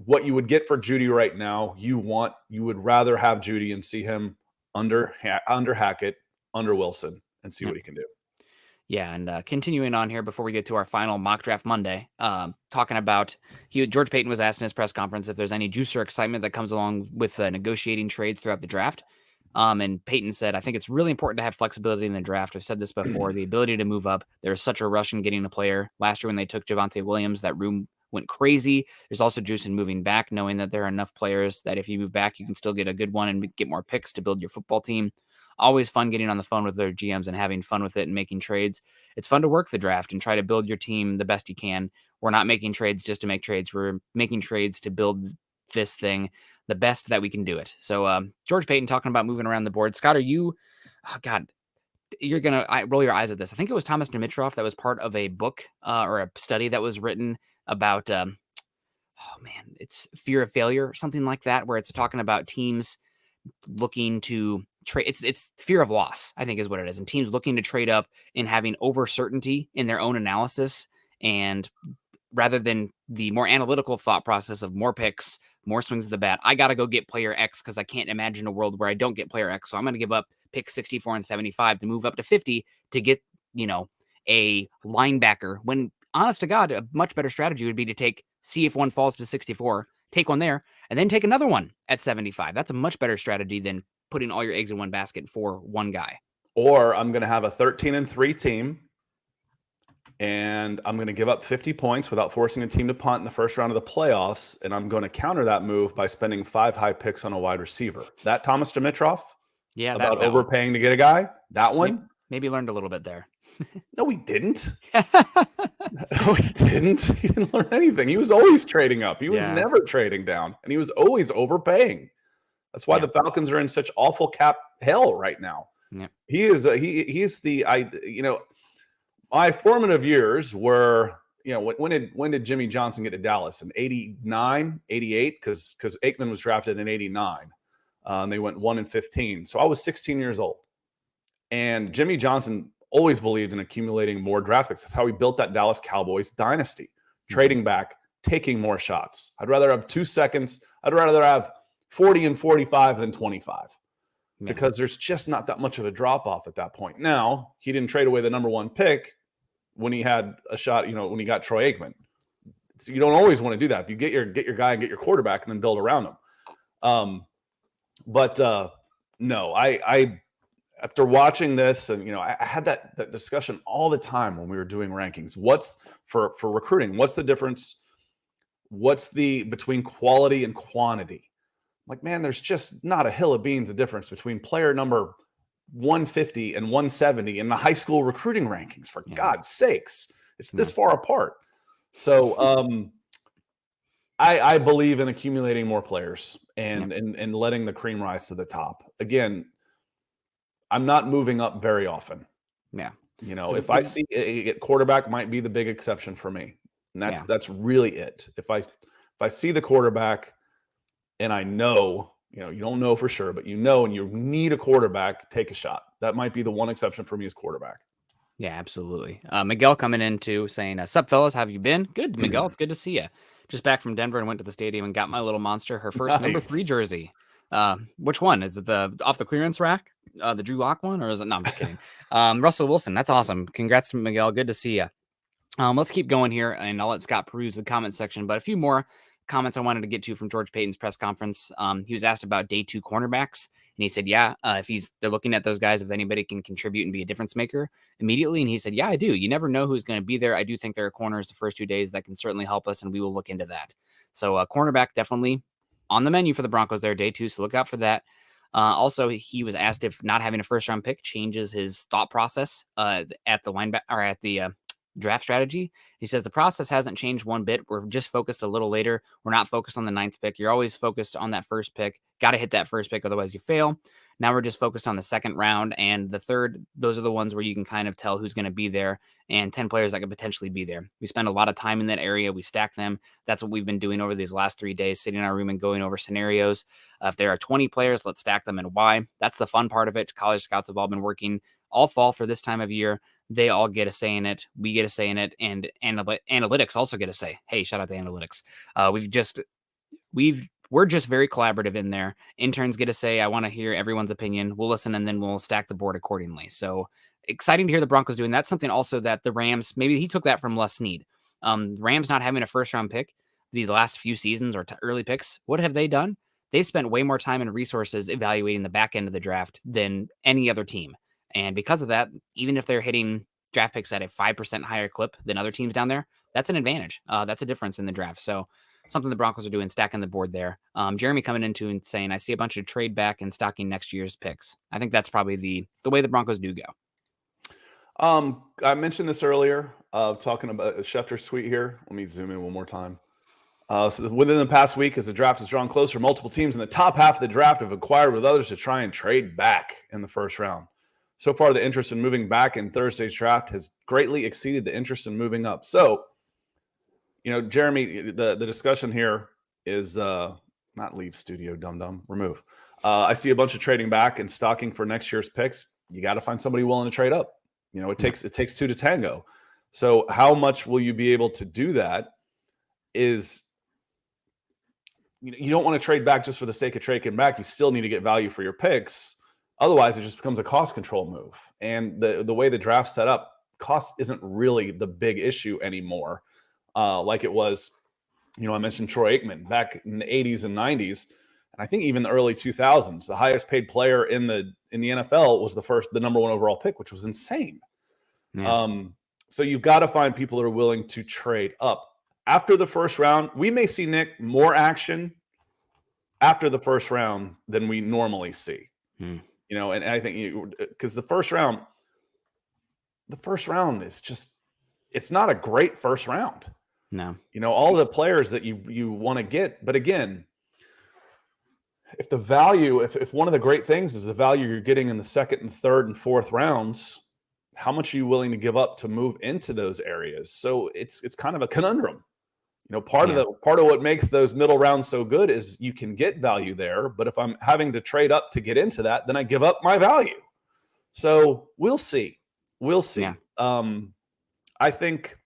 what you would get for Judy right now, you would rather have Judy and see him under Hackett, under Wilson, and see what he can do. Yeah, and continuing on here before we get to our final mock draft Monday, talking about George Paton was asked in his press conference if there's any juice or excitement that comes along with negotiating trades throughout the draft. And Peyton said, I think it's really important to have flexibility in the draft. I've said this before, the ability to move up. There's such a rush in getting a player. Last year when they took Javonte Williams, that room went crazy. There's also juice in moving back, knowing that there are enough players that if you move back, you can still get a good one and get more picks to build your football team. Always fun getting on the phone with their GMs and having fun with it and making trades. It's fun to work the draft and try to build your team the best you can. We're not making trades just to make trades. We're making trades to build this thing the best that we can do it. So George Paton talking about moving around the board. Scott, you're going to roll your eyes at this. I think it was Thomas Dimitroff that was part of a book or a study that was written about, it's fear of failure, something like that, where it's talking about teams looking to trade. It's fear of loss, I think is what it is. And teams looking to trade up and having over certainty in their own analysis, and rather than the more analytical thought process of more picks, more swings of the bat. I got to go get player X because I can't imagine a world where I don't get player X. So I'm going to give up pick 64 and 75 to move up to 50 to get, a linebacker, when honest to God, a much better strategy would be to see if one falls to 64, take one there, and then take another one at 75. That's a much better strategy than putting all your eggs in one basket for one guy. Or I'm going to have a 13-3 team, and I'm going to give up 50 points without forcing a team to punt in the first round of the playoffs, and I'm going to counter that move by spending 5 high picks on a wide receiver. That Thomas Dimitroff? Yeah, about overpaying to get a guy? That one? Maybe learned a little bit there. No, he didn't. No, he didn't. He didn't learn anything. He was always trading up. He was never trading down, and he was always overpaying. That's why the Falcons are in such awful cap hell right now. Yeah. My formative years were, when did Jimmy Johnson get to Dallas? In 89, 88? Because Aikman was drafted in 89. And they went 1-15. So I was 16 years old. And Jimmy Johnson always believed in accumulating more draft picks. That's how he built that Dallas Cowboys dynasty, trading back, taking more shots. I'd rather have 2 seconds. I'd rather have 40 and 45 than 25 because there's just not that much of a drop off at that point. Now, he didn't trade away the number 1 pick when he had a shot, when he got Troy Aikman. So you don't always want to do that. If you get your guy and get your quarterback and then build around him. No, I after watching this, and I had that discussion all the time when we were doing rankings. What's for recruiting? What's the difference? What's between quality and quantity? Like, man, there's just not a hill of beans of difference between player number 150 and 170 in the high school recruiting rankings. For God's sakes, it's this far apart. So I believe in accumulating more players and letting the cream rise to the top. Again, I'm not moving up very often. Yeah. If I see a quarterback might be the big exception for me. And that's really it. If I see the quarterback and I know, you don't know for sure, but and you need a quarterback, take a shot. That might be the one exception for me as quarterback. Yeah, absolutely. Miguel coming in too, saying, sup, fellas, how have you been? Good, Miguel. It's good to see you. Just back from Denver and went to the stadium and got my little monster her first number 3 jersey. Which one? Is it the off the clearance rack? The Drew Lock one? Or is it? No, I'm just kidding. Russell Wilson. That's awesome. Congrats, Miguel. Good to see you. Let's keep going here, and I'll let Scott peruse the comment section. But a few more comments I wanted to get to from George Paton's press conference. He was asked about day 2 cornerbacks, and he said, "Yeah, if they're looking at those guys, if anybody can contribute and be a difference maker immediately." And he said, "Yeah, I do. You never know who's going to be there. I do think there are corners the first 2 days that can certainly help us, and we will look into that." So, cornerback definitely on the menu for the Broncos there, day 2. So look out for that. Also, he was asked if not having a first round pick changes his thought process at the linebacker or at the draft strategy. He says the process hasn't changed one bit. We're just focused a little later. We're not focused on the 9th pick. You're always focused on that first pick. Got to hit that first pick, otherwise you fail. Now we're just focused on the 2nd round and the 3rd. Those are the ones where you can kind of tell who's going to be there and 10 players that could potentially be there. We spend a lot of time in that area. We stack them. That's what we've been doing over these last 3 days, sitting in our room and going over scenarios. If there are 20 players, let's stack them and why. That's the fun part of it. College scouts have all been working all fall for this time of year. They all get a say in it. We get a say in it, and analytics also get a say. Hey, shout out to analytics. We're just very collaborative in there. Interns get a say. I want to hear everyone's opinion. We'll listen, and then we'll stack the board accordingly. So exciting to hear the Broncos doing. That's something also that the Rams, maybe he took that from Les Snead. Rams not having a first round pick the last few seasons or early picks. What have they done? They've spent way more time and resources evaluating the back end of the draft than any other team. And because of that, even if they're hitting draft picks at a 5% higher clip than other teams down there, that's an advantage. That's a difference in the draft. So something the Broncos are doing, stacking the board there. Jeremy coming into and saying, I see a bunch of trade back and stocking next year's picks. I think that's probably the way the Broncos do go. I mentioned this earlier, talking about Schefter's tweet here. Let me zoom in one more time. So within the past week, as the draft has drawn closer, multiple teams in the top half of the draft have acquired with others to try and trade back in the first round. So far, the interest in moving back in Thursday's draft has greatly exceeded the interest in moving up. So, Jeremy, the discussion here is not leave studio, dum-dum, remove. I see a bunch of trading back and stocking for next year's picks. You got to find somebody willing to trade up. It takes 2 to tango. So how much will you be able to do that is you don't want to trade back just for the sake of trading back. You still need to get value for your picks. Otherwise, it just becomes a cost control move. And the way the draft's set up, cost isn't really the big issue anymore. Like it was, I mentioned Troy Aikman back in the 80s and 90s. And I think even the early 2000s, the highest paid player in the NFL was the number 1 overall pick, which was insane. Yeah. So you've got to find people that are willing to trade up. After the first round, we may see, Nick, more action after the first round than we normally see. And I think because the first round is just, it's not a great first round. No. All the players that you want to get. But again, if the value, if one of the great things is the value you're getting in the 2nd and 3rd and 4th rounds, how much are you willing to give up to move into those areas? So it's kind of a conundrum. Part of what makes those middle rounds so good is you can get value there, but if I'm having to trade up to get into that, then I give up my value. So we'll see. Yeah. I think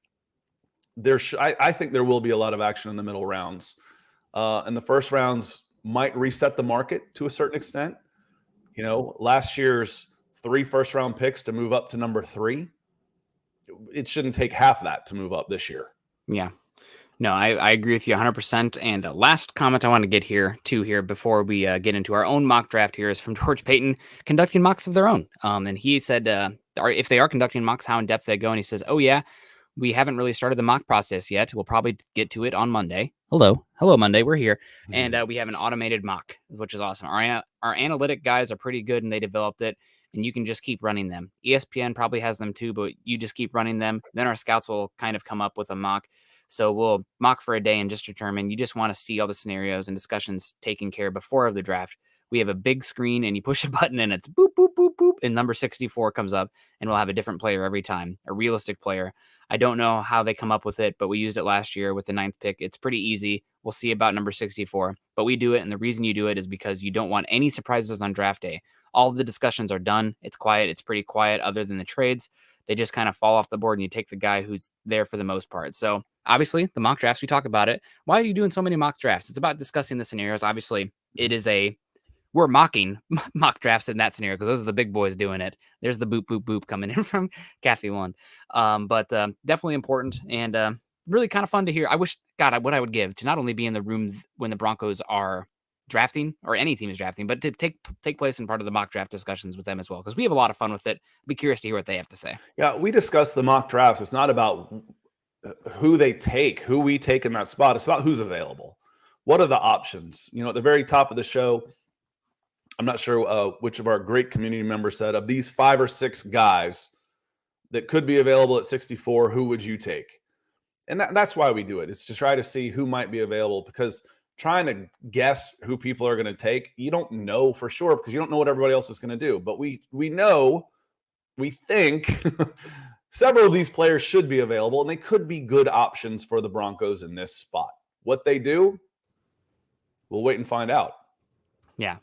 I think there will be a lot of action in the middle rounds, and the first rounds might reset the market to a certain extent. Last year's 3 first-round picks to move up to number 3, it shouldn't take half that to move up this year. Yeah. No, I agree with you 100%. And last comment I want to get here before we get into our own mock draft here is from George Paton conducting mocks of their own. And he said, if they are conducting mocks, how in depth they go. And he says, oh yeah, we haven't really started the mock process yet. We'll probably get to it on Monday. Hello Monday. We're here. Mm-hmm. And we have an automated mock, which is awesome. Our analytic guys are pretty good and they developed it. And you can just keep running them. ESPN probably has them too, but you just keep running them. Then our scouts will kind of come up with a mock. So we'll mock for a day and just determine. You just want to see all the scenarios and discussions taken care of before the draft. We have a big screen and you push a button and it's boop, boop, boop, boop. And number 64 comes up and we'll have a different player every time, a realistic player. I don't know how they come up with it, but we used it last year with the 9th pick. It's pretty easy. We'll see about number 64, but we do it. And the reason you do it is because you don't want any surprises on draft day. All of the discussions are done. It's quiet. It's pretty quiet other than the trades. They just kind of fall off the board and you take the guy who's there for the most part. So obviously the mock drafts, we talk about it. Why are you doing so many mock drafts? It's about discussing the scenarios. Obviously it is we're mocking mock drafts in that scenario because those are the big boys doing it. There's the boop, boop, boop coming in from Kathy Lund. But definitely important and really kind of fun to hear. I wish, God, what I would give to not only be in the room when the Broncos are drafting or any team is drafting, but to take place in part of the mock draft discussions with them as well because we have a lot of fun with it. I'd be curious to hear what they have to say. Yeah, we discussed the mock drafts. It's not about who they take, who we take in that spot. It's about who's available. What are the options? At the very top of the show, I'm not sure which of our great community members said, of these 5 or 6 guys that could be available at 64, who would you take? And that's why we do it. It's to try to see who might be available because trying to guess who people are going to take, you don't know for sure because you don't know what everybody else is going to do. But we think several of these players should be available and they could be good options for the Broncos in this spot. What they do, we'll wait and find out. Yeah,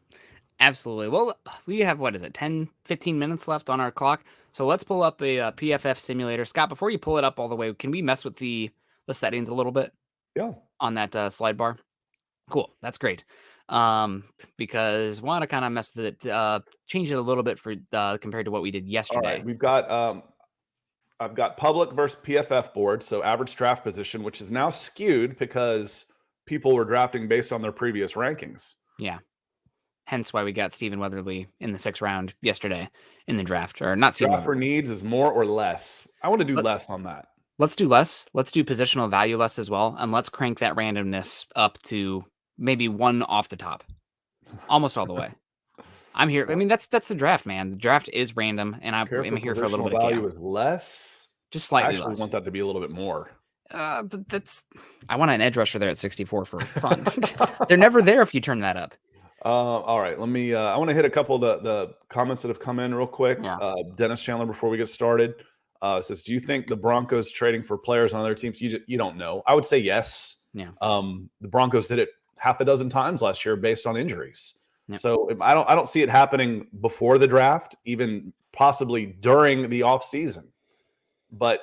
absolutely. Well, we have, 10, 15 minutes left on our clock. So let's pull up a PFF simulator. Scott, before you pull it up all the way, can we mess with the settings a little bit? Yeah. On that slide bar? Cool. That's great. Because want to kind of mess with it, change it a little bit for compared to what we did yesterday. All right. We've got I've got public versus PFF board, so average draft position, which is now skewed because people were drafting based on their previous rankings. Yeah. Hence why we got Stephen Weatherly in the 6th round yesterday in the draft. Or not Stephen Draft for needs is more or less. I want to do less on that. Let's do less. Let's do positional value less as well. And let's crank that randomness up to maybe 1 off the top. Almost all the way. I'm here. I mean, that's the draft, man. The draft is random, and I'm here for a little bit of value chaos. is less. Just slightly I actually less. want that to be a little bit more. I want an edge rusher there at 64 for fun. They're never there if you turn that up. All right, let me. I want to hit a couple of the comments that have come in real quick. Yeah. Dennis Chandler, before we get started, says, "Do you think the Broncos trading for players on other teams? You don't know. I would say yes. Yeah. The Broncos did it half a dozen times last year based on injuries. Yep. So I don't see it happening before the draft, even possibly during the off season. But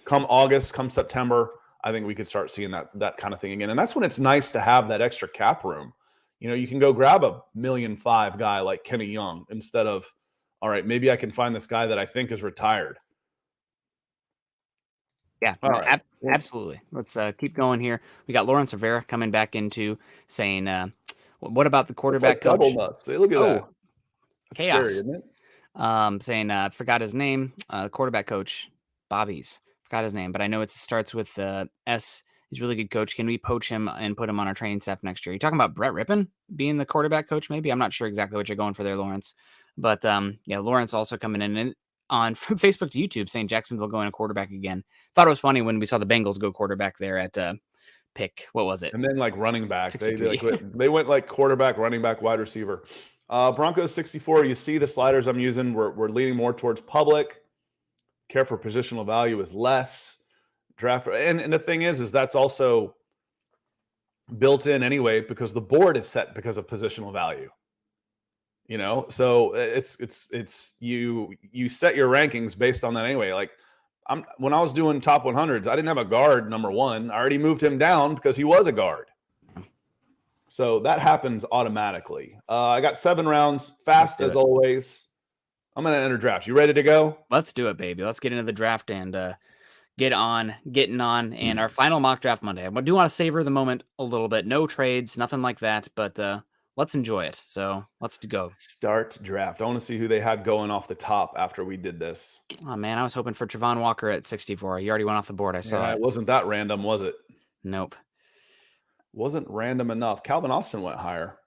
come August, come September, I think we could start seeing that kind of thing again. And that's when it's nice to have that extra cap room. You can go grab a $1.5 million guy like Kenny Young instead of, all right, maybe I can find this guy that I think is retired. Yeah, all right. Absolutely. Let's keep going here. We got Lawrence Rivera coming back into saying, what about the quarterback coach? Double nuts. Look at that. That's chaos. Scary, isn't it? Saying, forgot his name, quarterback coach, Bobby's. Forgot his name, but I know it starts with S. He's a really good coach. Can we poach him and put him on our training staff next year? You talking about Brett Rippon being the quarterback coach? Maybe I'm not sure exactly what you're going for there, Lawrence. But Lawrence also coming in on from Facebook to YouTube saying Jacksonville going a quarterback again. Thought it was funny when we saw the Bengals go quarterback there at pick. What was it? And then like running back, they went like quarterback, running back, wide receiver. Broncos 64. You see the sliders I'm using. We're leaning more towards public. Care for positional value is less. Draft and the thing is that's also built in anyway because the board is set because of positional value. So it's you set your rankings based on that anyway. Like when I was doing top 100s, I didn't have a guard number 1. I already moved him down because he was a guard. So that happens automatically. I got 7 rounds, fast as always. I'm going to enter draft. You ready to go? Let's do it, baby. Let's get into the draft and getting on, and our final mock draft Monday. I do want to savor the moment a little bit. No trades, nothing like that, but let's enjoy it. So let's go. Start draft. I want to see who they had going off the top after we did this. Oh, man, I was hoping for Travon Walker at 64. He already went off the board. I saw it. It wasn't that random, was it? Nope. Wasn't random enough. Calvin Austin went higher.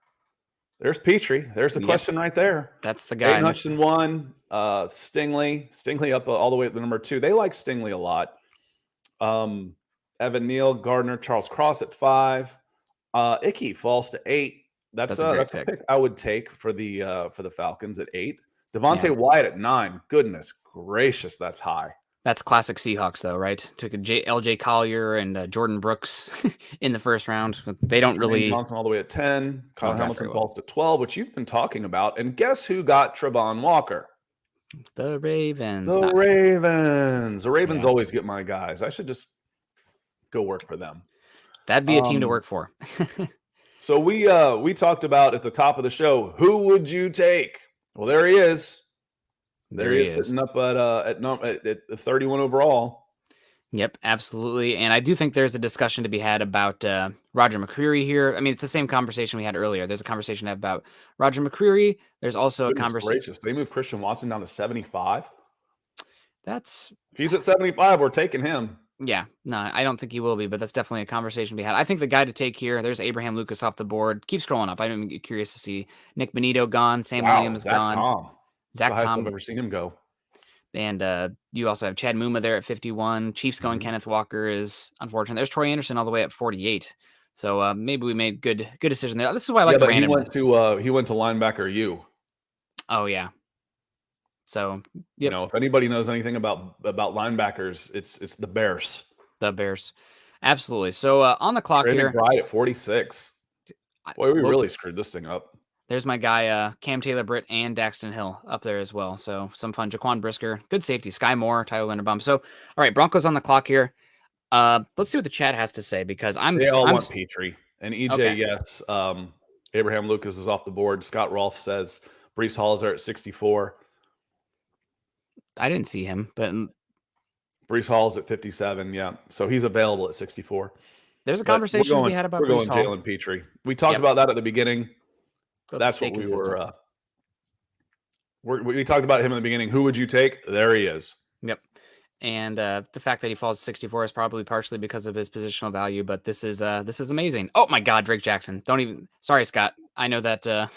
There's Petrie. There's the question right there. That's the guy. Hutchinson 1. Stingley up all the way to number 2. They like Stingley a lot. Evan Neal, Gardner, Charles Cross at 5. Icky falls to 8. That's a pick I would take for the Falcons at 8. Devontae Wyatt at 9. Goodness gracious, that's high. That's classic Seahawks, though, right? Took a LJ Collier and Jordan Brooks in the first round. They don't really. Johnson all the way at 10. Kyle Hamilton falls to 12, which you've been talking about. And guess who got Travon Walker? The Ravens. The Ravens always get my guys. I should just go work for them. That'd be a team to work for. So we talked about at the top of the show, who would you take? Well, there he is. There he is sitting up at 31 overall. Yep, absolutely. And I do think there's a discussion to be had about Roger McCreary here. I mean, it's the same conversation we had earlier. There's a conversation to have about Roger McCreary. There's also a Goodness conversation. gracious, they moved Christian Watson down to 75. That's If he's at 75, we're taking him. Yeah, no, I don't think he will be, but that's definitely a conversation to be had. I think the guy to take here, there's Abraham Lucas off the board. Keep scrolling up. I'm curious to see Nick Benito gone, Sam Wow, Williams Zach gone, Tom. That's the Zach highest I've Tom, ever seen him go. and you also have Chad Muma there at 51. Chiefs going Kenneth Walker is unfortunate. There's Troy Anderson all the way at 48. So maybe we made good decision there. This is why I like the but randomness. he went to linebacker U. Oh yeah. So You know, if anybody knows anything about linebackers, it's the Bears. The Bears, absolutely. So on the clock Trey here, McBride at 46. Boy, we really screwed this thing up. There's my guy, Cam Taylor-Britt and Daxton Hill up there as well. So some fun. Jaquan Brisker, good safety. Sky Moore, Tyler Linderbaum. So, all right, Broncos on the clock here. Let's see what the chat has to say because They all want Petrie. And EJ, Okay. yes. Abraham Lucas is off the board. Scott Rolfe says Brees Hall is there at 64. I didn't see him, but Brees Hall is at 57. Yeah. So he's available at 64. There's a conversation we had about Brees Hall. Jalen Petrie. We talked about that at the beginning. That's what we consistent. we talked about him in the beginning. Who would you take? There he is. Yep. And the fact that he falls to 64 is probably partially because of his positional value, but this is amazing. Oh my God, Drake Jackson. Sorry, Scott. I know that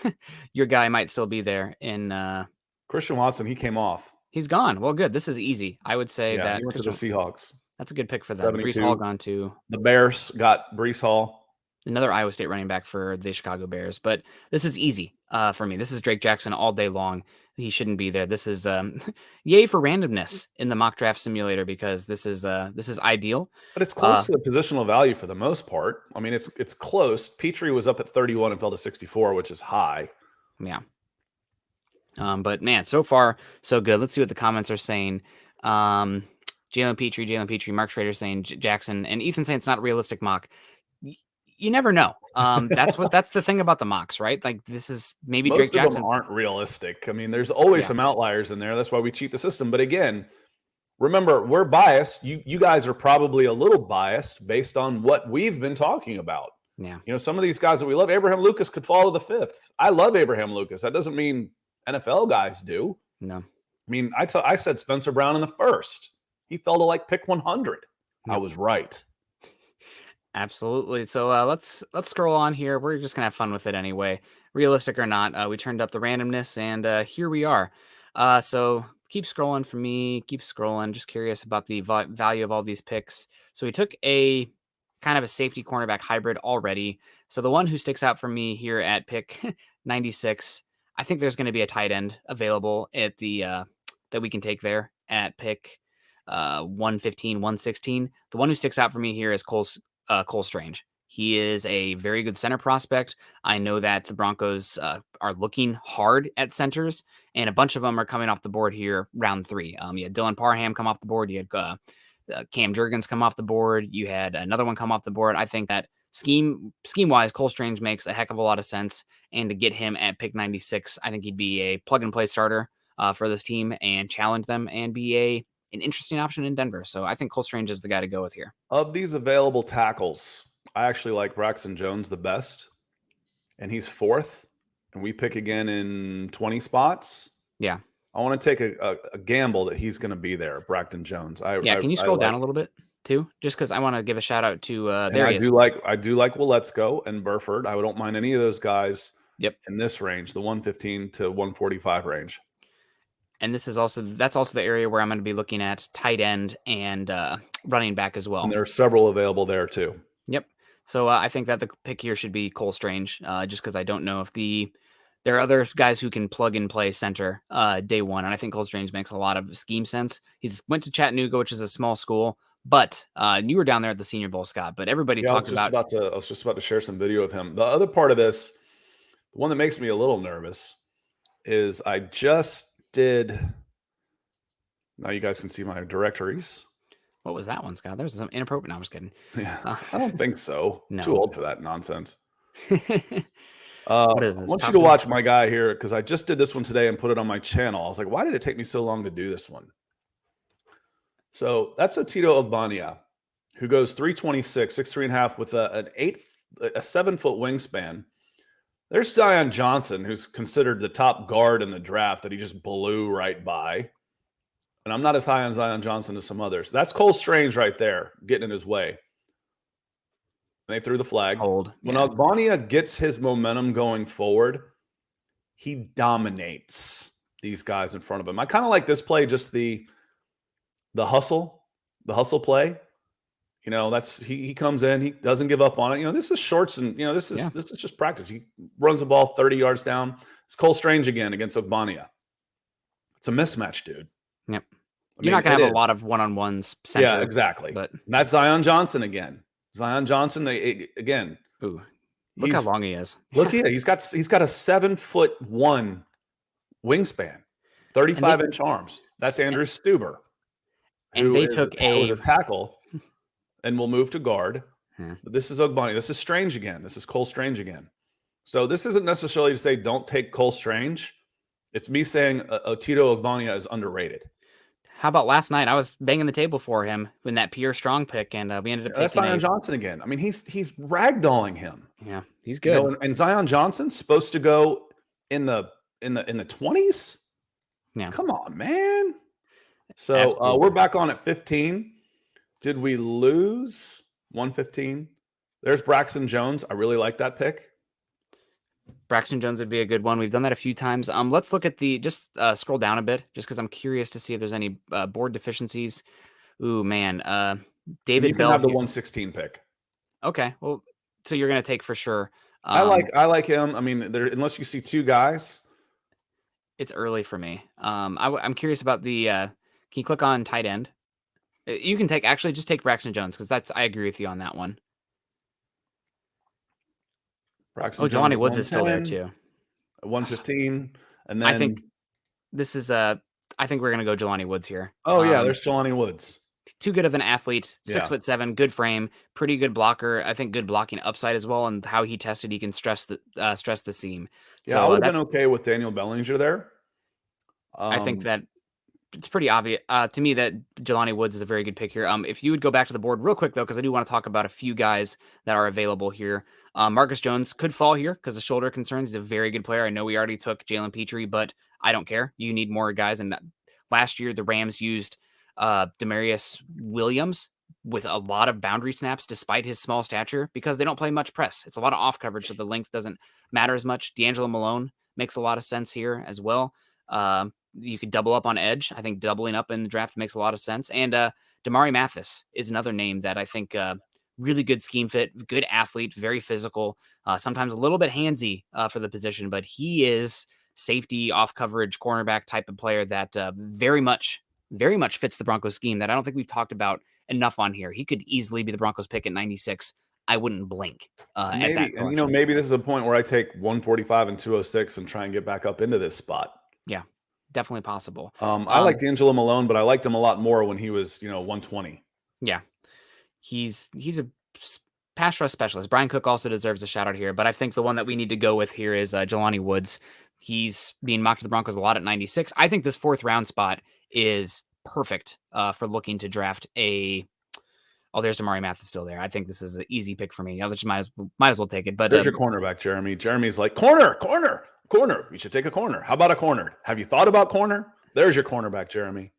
your guy might still be there in Christian Watson. He came off. He's gone. Well, good. This is easy. I would say that he went to the Seahawks. That's a good pick for them. Brees Hall gone to the Bears. Got Brees Hall. Another Iowa State running back for the Chicago Bears. But this is easy for me. This is Drake Jackson all day long. He shouldn't be there. This is yay for randomness in the mock draft simulator because this is ideal. But it's close to the positional value for the most part. I mean, it's close. Petrie was up at 31 and fell to 64, which is high. Yeah. But man, so far so good. Let's see what the comments are saying. Jalen Petrie, Mark Schrader saying Jackson, and Ethan saying it's not a realistic mock. You never know. That's the thing about the mocks, right? Like this is maybe most Drake Jackson of them aren't realistic. I mean, there's always some outliers in there. That's why we cheat the system. But again, remember, we're biased. You guys are probably a little biased based on what we've been talking about. Yeah. You know, some of these guys that we love, Abraham Lucas could fall to the 5th. I love Abraham Lucas. That doesn't mean NFL guys do. No. I mean, I said Spencer Brown in the 1st. He fell to like pick 100. Yep. I was right. Absolutely. So let's scroll on here. We're just gonna have fun with it anyway, realistic or not. We turned up the randomness, and here we are. So keep scrolling for me. Keep scrolling. Just curious about the value of all these picks. So we took a kind of a safety cornerback hybrid already. So the one who sticks out for me here at pick 96, I think there's going to be a tight end available at the that we can take there at pick 115, 116. The one who sticks out for me here is Cole Strange. He is a very good center prospect. I know that the Broncos are looking hard at centers, and a bunch of them are coming off the board here round 3. You had Dylan Parham come off the board. You had Cam Jurgens come off the board. You had another one come off the board. I think that scheme-wise, Cole Strange makes a heck of a lot of sense, and to get him at pick 96, I think he'd be a plug-and-play starter for this team and challenge them and be an interesting option in Denver. So I think Cole Strange is the guy to go with here. Of these available tackles, I actually like Braxton Jones the best, and he's 4th, and we pick again in 20 spots. Yeah. I want to take a gamble that he's going to be there, Braxton Jones. Can you scroll down a little bit too? Just because I want to give a shout out to there he is. I do like Willetsko and Burford. I don't mind any of those guys. Yep. In this range, the 115 to 145 range. And that's also the area where I'm going to be looking at tight end and running back as well. And there are several available there too. Yep. So I think that the pick here should be Cole Strange, just because I don't know if there are other guys who can plug and play center day one. And I think Cole Strange makes a lot of scheme sense. He's went to Chattanooga, which is a small school, but you were down there at the Senior Bowl, Scott, but everybody talked about. I was just about to share some video of him. The other part of this, the one that makes me a little nervous is I just did. Now you guys can see my directories. What was that one, Scott? There was some inappropriate. No, I'm just kidding. Yeah, I don't think so. No. Too old for that nonsense. I What is this? want you Top to of the watch my guy here because I just did this one today and put it on my channel. I was like, why did it take me so long to do this one? So that's a Tito Ogbania, who goes 326, 6'3.5" with a 7-foot wingspan. There's Zion Johnson, who's considered the top guard in the draft that he just blew right by. And I'm not as high on Zion Johnson as some others. That's Cole Strange right there, getting in his way. They threw the flag. hold. When Yeah. Ogbania gets his momentum going forward, he dominates these guys in front of him. I kind of like this play, just the hustle play. That's he comes in, he doesn't give up on it. This is shorts, and this is just practice. He runs the ball 30 yards down. It's Cole Strange again against Ogbania. It's a mismatch, dude. Yep. You're not gonna have a lot of one-on-ones. Yeah, exactly. But and that's Zion Johnson again. Zion Johnson, again. Ooh, look how long he is. Look, he's got a 7'1" wingspan, 35-inch arms. That's Andrew Stuber, and they took a tackle and will move to guard. Hmm. But this is Ogbania. This is Strange again. This is Cole Strange again. So this isn't necessarily to say don't take Cole Strange. It's me saying Tito Ogbania is underrated. How about last night? I was banging the table for him in that Pierre Strong pick, and we ended up taking Zion Johnson again. I mean, he's ragdolling him. Yeah, he's good. And Zion Johnson's supposed to go in the 20s. Yeah, come on, man. So we're back on at 15. Did we lose 115? There's Braxton Jones. I really like that pick. Braxton Jones would be a good one. We've done that a few times. Let's look at just scroll down a bit, just because I'm curious to see if there's any board deficiencies. Ooh, man. David you can Bell have the 116 pick. Okay. Well, so you're going to take for sure. I like him. I mean, unless you see two guys. It's early for me. I'm curious about the, can you click on tight end? You can just take Braxton Jones, because I agree with you on that one. Braxton Jones Jelani Woods is still there too. 115. And then I think this is I think we're going to go Jelani Woods here. Oh yeah, there's Jelani Woods. Too good of an athlete, 6'7", good frame, pretty good blocker. I think good blocking upside as well, and how he tested, he can stress the seam. Yeah, so, I would have been okay with Daniel Bellinger there. I think that it's pretty obvious to me that Jelani Woods is a very good pick here. If you would go back to the board real quick, though, because I do want to talk about a few guys that are available here. Marcus Jones could fall here because of shoulder concerns. He's a very good player. I know we already took Jalen Petrie, but I don't care. You need more guys. And last year, the Rams used Demarius Williams with a lot of boundary snaps despite his small stature, because they don't play much press. It's a lot of off coverage, so the length doesn't matter as much. D'Angelo Malone makes a lot of sense here as well. You could double up on edge. I think doubling up in the draft makes a lot of sense. And Damari Mathis is another name that I think really good scheme fit, good athlete, very physical, sometimes a little bit handsy for the position, but he is safety, off coverage, cornerback type of player that very much fits the Broncos scheme that I don't think we've talked about enough on here. He could easily be the Broncos pick at 96. I wouldn't blink maybe, at that and maybe this is a point where I take 145 and 206 and try and get back up into this spot. Yeah, definitely possible. I like D'Angelo Malone, but I liked him a lot more when he was, 120. Yeah, he's a pass rush specialist. Brian Cook also deserves a shout out here, but I think the one that we need to go with here is Jelani Woods. He's being mocked to the Broncos a lot at 96. I think this 4th round spot is perfect for looking to draft a. Oh, there's Damari Mathis still there. I think this is an easy pick for me. I just might as well take it. But there's your cornerback, Jeremy. Jeremy's like, corner. You should take a corner. How about a corner? Have you thought about corner? There's your cornerback, Jeremy.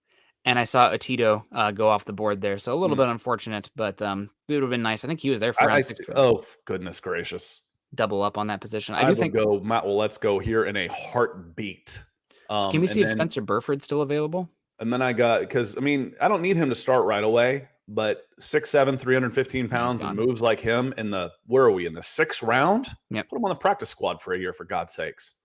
And I saw Tito go off the board there, so a little bit unfortunate, but it would have been nice. I think he was there for round 6. Oh, goodness gracious! Double up on that position. I do think go Matt. Well, let's go here in a heartbeat. Can we see if Spencer Burford's still available? And then I don't need him to start right away, but 6'7", 315 pounds, and moves like him in the 6th round? Yep. Put him on the practice squad for a year, for God's sakes.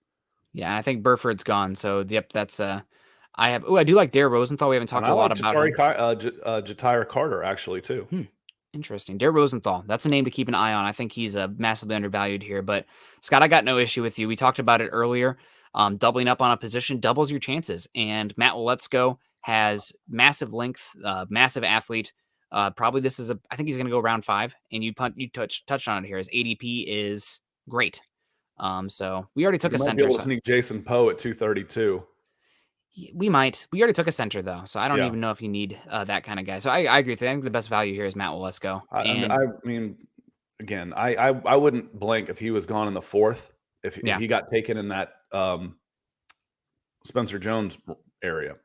Yeah, and I think Burford's gone. So yep, that's I do like Dare Rosenthal. We haven't talked a lot about him. Jatire Carter actually too. Interesting. Dare Rosenthal. That's a name to keep an eye on. I think he's massively undervalued here. But Scott, I got no issue with you. We talked about it earlier. Doubling up on a position doubles your chances. And Matt Waletzko has massive length, massive athlete. Probably I think he's going to go round 5. And you touched on it here. His ADP is great. So we already took You a might be center. able to So sneak Jason Poe at 232. we might. We already took a center though, so I don't Yeah. even know if you need that kind of guy. So I agree with you. I think the best value here is Matt Waletzko. And I mean, again, I wouldn't blink if he was gone in the fourth. If yeah, he got taken in that Spencer Jones area.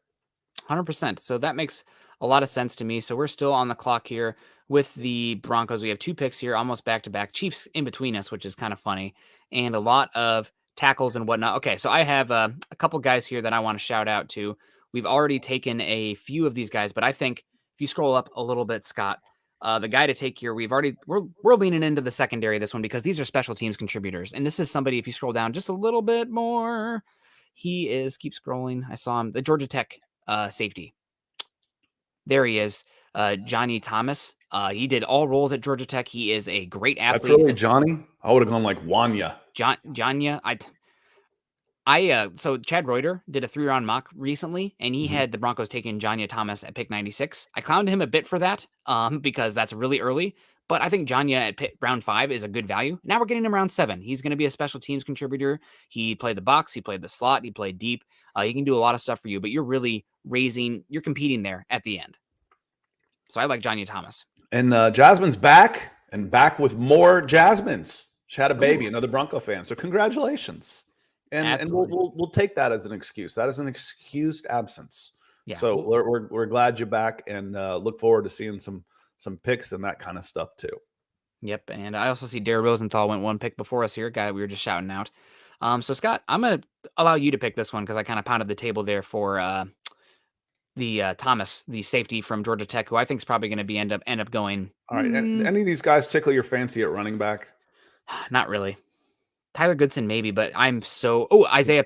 100%. So that makes a lot of sense to me. So we're still on the clock here with the Broncos. We have 2 picks here, almost back to back. Chiefs in between us, which is kind of funny, and a lot of tackles and whatnot. Okay, so I have a couple guys here that I want to shout out to. We've already taken a few of these guys, but I think if you scroll up a little bit, Scott, the guy to take here, we're leaning into the secondary this one because these are special teams contributors, and this is somebody. If you scroll down just a little bit more, keep scrolling. I saw him, the Georgia Tech safety. There he is, Johnny Thomas. He did all roles at Georgia Tech. He is a great That's athlete. really Johnny. I would have gone like Wanya. Janya. So Chad Reuter did a 3-round mock recently, and he had the Broncos taking Janya Thomas at pick 96. I clowned him a bit for that, because that's really early. But I think Janya at round 5 is a good value. Now we're getting him round 7. He's going to be a special teams contributor. He played the box, he played the slot, he played deep. He can do a lot of stuff for you, but you're competing there at the end. So I like Janya Thomas. And Jasmine's back and back with more Jasmines. She had a baby, another Bronco fan. So congratulations. And we'll take that as an excuse. That is an excused absence. Yeah. So we're glad you're back and look forward to seeing some picks and that kind of stuff too. Yep. And I also see Darrell Rosenthal went 1 pick before us here, guy we were just shouting out. So Scott, I'm going to allow you to pick this one because I kind of pounded the table there for the Thomas, the safety from Georgia Tech, who I think is probably going to end up going. All right. Any of these guys tickle your fancy at running back? Not really. Tyler Goodson, maybe, but Isaiah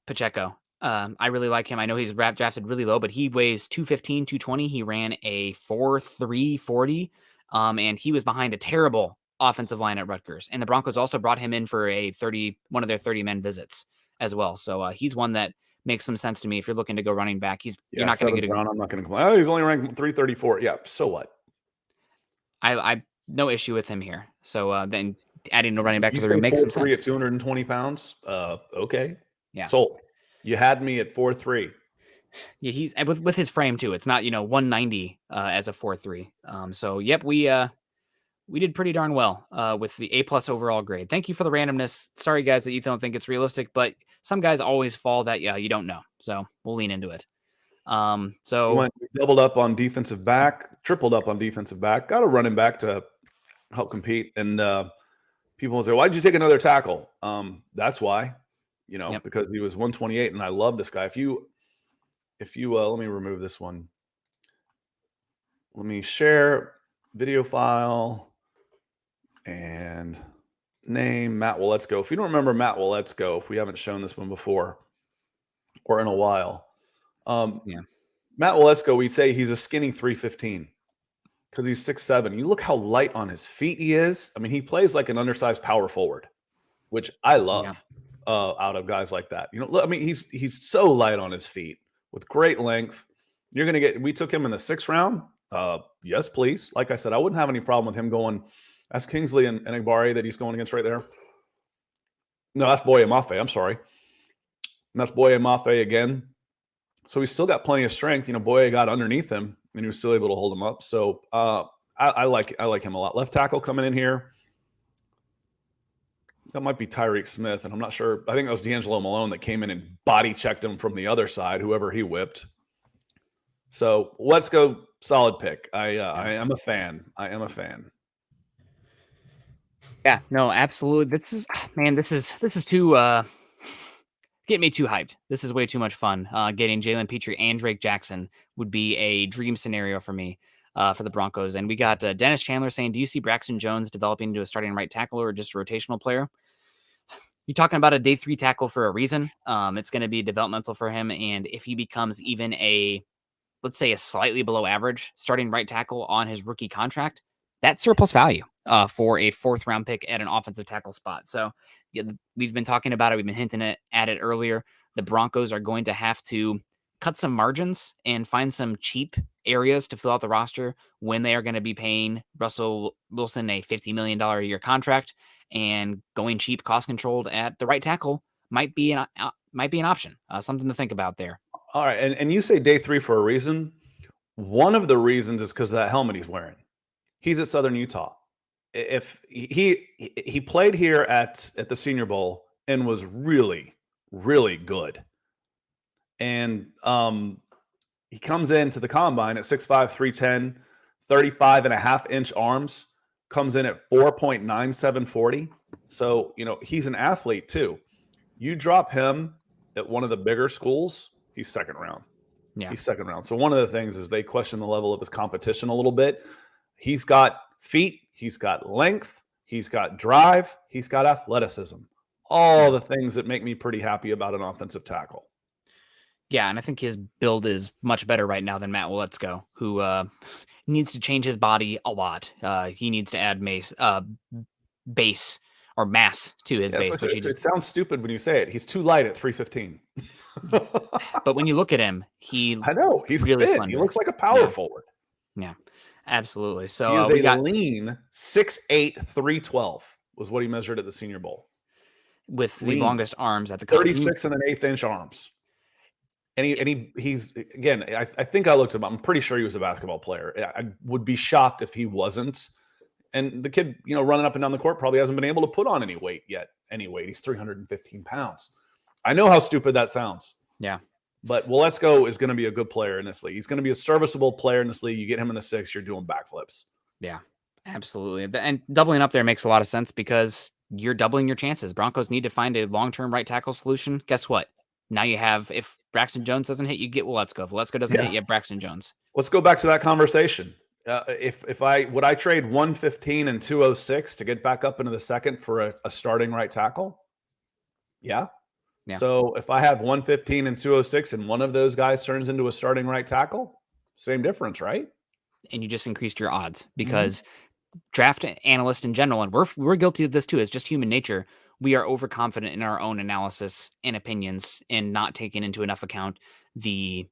Pacheco. I really like him. I know he's drafted really low, but he weighs 215, 220. He ran a 4.3 40. And he was behind a terrible offensive line at Rutgers. And the Broncos also brought him in for one of their 30-man visits as well. So he's one that makes some sense to me if you're looking to go running back. You're not going to get a. I'm not going to complain. Oh, he's only ranked 334. Yeah. So what? I no issue with him here. So then adding a running back to the room makes some sense. 4.3 at 220 pounds. Okay. Yeah. Sold. You had me at 4.3. Yeah, he's with his frame too. It's not 190 as a 4.3. So yep, we did pretty darn well with the A+ overall grade. Thank you for the randomness. Sorry guys that you don't think it's realistic, but some guys always fall that you don't know. So we'll lean into it. So we doubled up on defensive back, tripled up on defensive back, got a running back to help compete. And people will say, why'd you take another tackle? That's why, because he was 128 and I love this guy. If you let me remove this one. Let me share video file and name Matt Waletzko. If you don't remember Matt Waletzko, if we haven't shown this one before or in a while, Matt Waletzko, we say he's a skinny 315 because he's 6'7". You look how light on his feet he is. I mean, he plays like an undersized power forward, which I love out of guys like that. I mean, he's so light on his feet with great length. You're going to get – we took him in the 6th round. Yes, please. Like I said, I wouldn't have any problem with him going – that's Kingsley and Egbari that he's going against right there. No, that's Boye Mafe. I'm sorry. And that's Boye Mafe again. So he's still got plenty of strength. Boye got underneath him, and he was still able to hold him up. So I like him a lot. Left tackle coming in here. That might be Tyreek Smith, and I'm not sure. I think that was D'Angelo Malone that came in and body checked him from the other side, whoever he whipped. So let's go. Solid pick. I am a fan. Yeah, no, absolutely. This is too get me too hyped. This is way too much fun. Getting Jalen Petrie and Drake Jackson would be a dream scenario for me for the Broncos. And we got Dennis Chandler saying, do you see Braxton Jones developing into a starting right tackle or just a rotational player? You're talking about a day 3 tackle for a reason. It's going to be developmental for him. And if he becomes even let's say a slightly below average starting right tackle on his rookie contract, that's surplus value for a 4th round pick at an offensive tackle spot. So we've been talking about it. We've been hinting at it earlier. The Broncos are going to have to cut some margins and find some cheap areas to fill out the roster when they are going to be paying Russell Wilson a $50 million a year contract, and going cheap, cost controlled at the right tackle might be an option. Something to think about there. All right, and you say day 3 for a reason. One of the reasons is because of that helmet he's wearing. He's at Southern Utah. If he played here at the Senior Bowl and was really, really good. And he comes into the combine at 6'5", 310, 35.5-inch arms, comes in at 4.9740. So, he's an athlete too. You drop him at one of the bigger schools, he's second round. Yeah. He's second round. So one of the things is they question the level of his competition a little bit. He's got feet, he's got length, he's got drive, he's got athleticism. All the things that make me pretty happy about an offensive tackle. Yeah, and I think his build is much better right now than Matt Waletzko, who needs to change his body a lot. He needs to add base or mass to his base. It sounds stupid when you say it. He's too light at 315. But when you look at him, I know he's really thin. slender. He looks like a power forward. Yeah, absolutely. So he is lean 6'8", 312 was what he measured at the Senior Bowl, with the longest arms at the 36 and an 1/8-inch arms. And he's again. I think I looked him up. I'm pretty sure he was a basketball player. I would be shocked if he wasn't. And the kid, running up and down the court probably hasn't been able to put on any weight yet. He's 315 pounds. I know how stupid that sounds. Yeah. But Waletzko is going to be a good player in this league. He's going to be a serviceable player in this league. You get him in the 6, you're doing backflips. Yeah, absolutely. And doubling up there makes a lot of sense because you're doubling your chances. Broncos need to find a long-term right tackle solution. Guess what? Now you have, if Braxton Jones doesn't hit, you get Waletzko. If Waletzko doesn't hit, you have Braxton Jones. Let's go back to that conversation. Would I trade 115 and 206 to get back up into the second for a starting right tackle? Yeah. So if I have 115 and 206 and one of those guys turns into a starting right tackle, same difference, right? And you just increased your odds because draft analysts in general, and we're guilty of this too, it's just human nature. We are overconfident in our own analysis and opinions and not taking into enough account the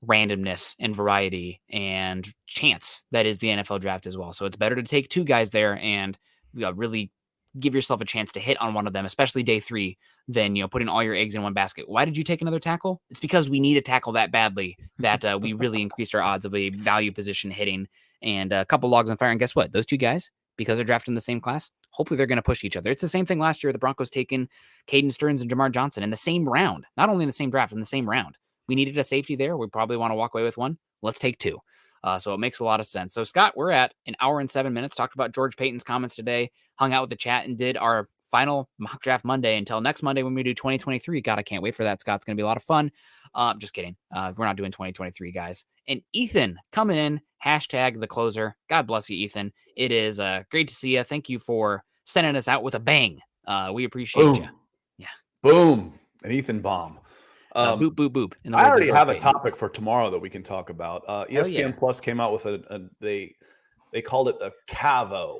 randomness and variety and chance that is the NFL draft as well. So it's better to take 2 guys there and really give yourself a chance to hit on one of them, especially day 3, than putting all your eggs in one basket. Why did you take another tackle? It's because we need a tackle that badly that we really increased our odds of a value position hitting and a couple logs on fire. And guess what? Those 2 guys, because they're drafted in the same class, hopefully they're going to push each other. It's the same thing last year. The Broncos taken Caden Stearns and Jamar Johnson in the same round, not only in the same draft, in the same round. We needed a safety there. We probably want to walk away with one. Let's take 2. So it makes a lot of sense. So, Scott, we're at an hour and 7 minutes. Talked about George Paton's comments today, hung out with the chat, and did our final mock draft Monday until next Monday when we do 2023. God, I can't wait for that, Scott. It's going to be a lot of fun. Just kidding. We're not doing 2023, guys. And Ethan coming in, hashtag the closer. God bless you, Ethan. It is great to see you. Thank you for sending us out with a bang. We appreciate you. Yeah. Boom. An Ethan bomb. Boop, boop, boop. I already have a topic for tomorrow that we can talk about. ESPN Plus came out with they called it a CAVO,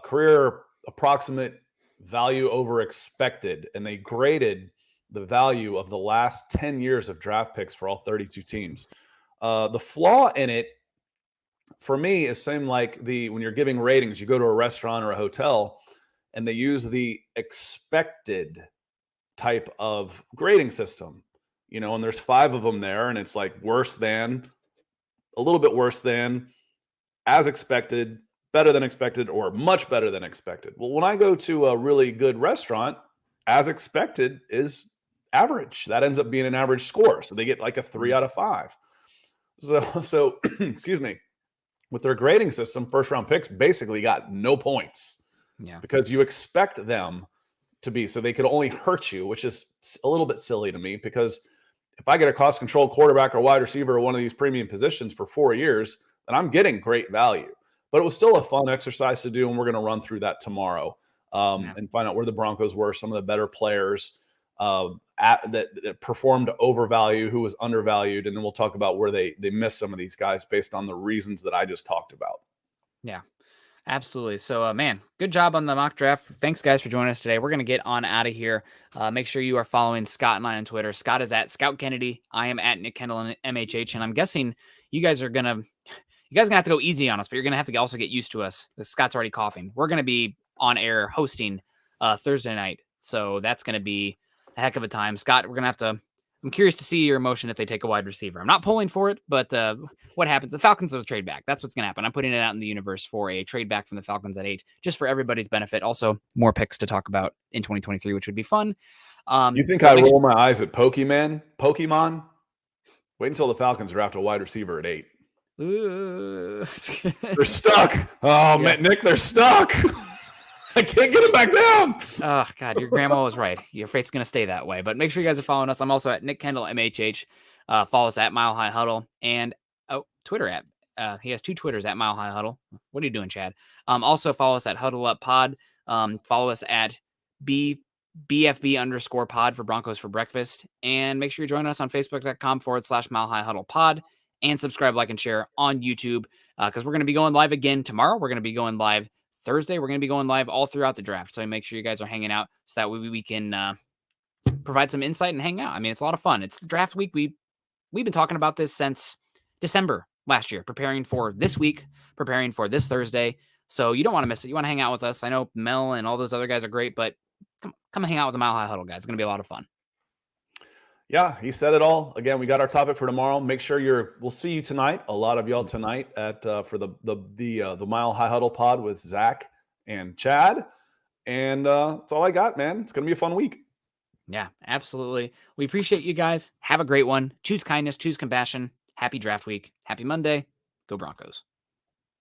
career approximate value over expected, and they graded the value of the last 10 years of draft picks for all 32 teams. The flaw in it, for me, is same like when you're giving ratings, you go to a restaurant or a hotel, and they use the expected type of grading system, and there's 5 of them there, and it's like worse than, a little bit worse than, as expected, better than expected, or much better than expected. Well, when I go to a really good restaurant, as expected is average. That ends up being an average score. So they get like a 3 out of 5. So excuse me, with their grading system, first round picks basically got no points. Yeah. Because you expect them to be, so they could only hurt you, which is a little bit silly to me, because if I get a cost controlled quarterback or wide receiver or one of these premium positions for 4 years, then I'm getting great value. But it was still a fun exercise to do, and we're going to run through that tomorrow and find out where the Broncos were, some of the better players that performed overvalue, who was undervalued, and then we'll talk about where they missed some of these guys based on the reasons that I just talked about. Yeah. Absolutely. So, man, good job on the mock draft. Thanks, guys, for joining us today. We're going to get on out of here. Make sure you are following Scott and I on Twitter. Scott is at Scout Kennedy. I am at Nick Kendell and MHH. And I'm guessing you guys are going to have to go easy on us, but you're going to have to also get used to us. Scott's already coughing. We're going to be on air hosting Thursday night. So that's going to be a heck of a time. Scott, we're going to have to. I'm curious to see your emotion if they take a wide receiver. I'm not pulling for it, but what happens? The Falcons will trade back. That's what's going to happen. I'm putting it out in the universe for a trade back from the Falcons at 8, just for everybody's benefit. Also, more picks to talk about in 2023, which would be fun. You think I roll my eyes at Pokemon? Wait until the Falcons draft a wide receiver at 8. Ooh. They're stuck. Oh, man, Nick, they're stuck. I can't get him back down. Oh, God, your grandma was right. Your face's going to stay that way. But make sure you guys are following us. I'm also at Nick Kendell, MHH. Follow us at Mile High Huddle. And Twitter at, he has 2 Twitters at Mile High Huddle. What are you doing, Chad? Also follow us at Huddle Up Pod. Follow us at BFB_pod for Broncos for breakfast. And make sure you join us on Facebook.com/Mile High Huddle Pod. And subscribe, like, and share on YouTube. Because we're going to be going live again tomorrow. We're going to be going live Thursday. We're going to be going live all throughout the draft. So make sure you guys are hanging out so that we can provide some insight and hang out. I mean, it's a lot of fun. It's the draft week. We've been talking about this since December last year, preparing for this week, preparing for this Thursday. So you don't want to miss it. You want to hang out with us. I know Mel and all those other guys are great, but come hang out with the Mile High Huddle guys. It's going to be a lot of fun. Yeah, he said it all. Again, we got our topic for tomorrow. Make sure we'll see you tonight. A lot of y'all tonight at for the Mile High Huddle Pod with Zach and Chad. And that's all I got, man. It's gonna be a fun week. Yeah, absolutely. We appreciate you guys. Have a great one. Choose kindness, choose compassion. Happy draft week. Happy Monday. Go Broncos.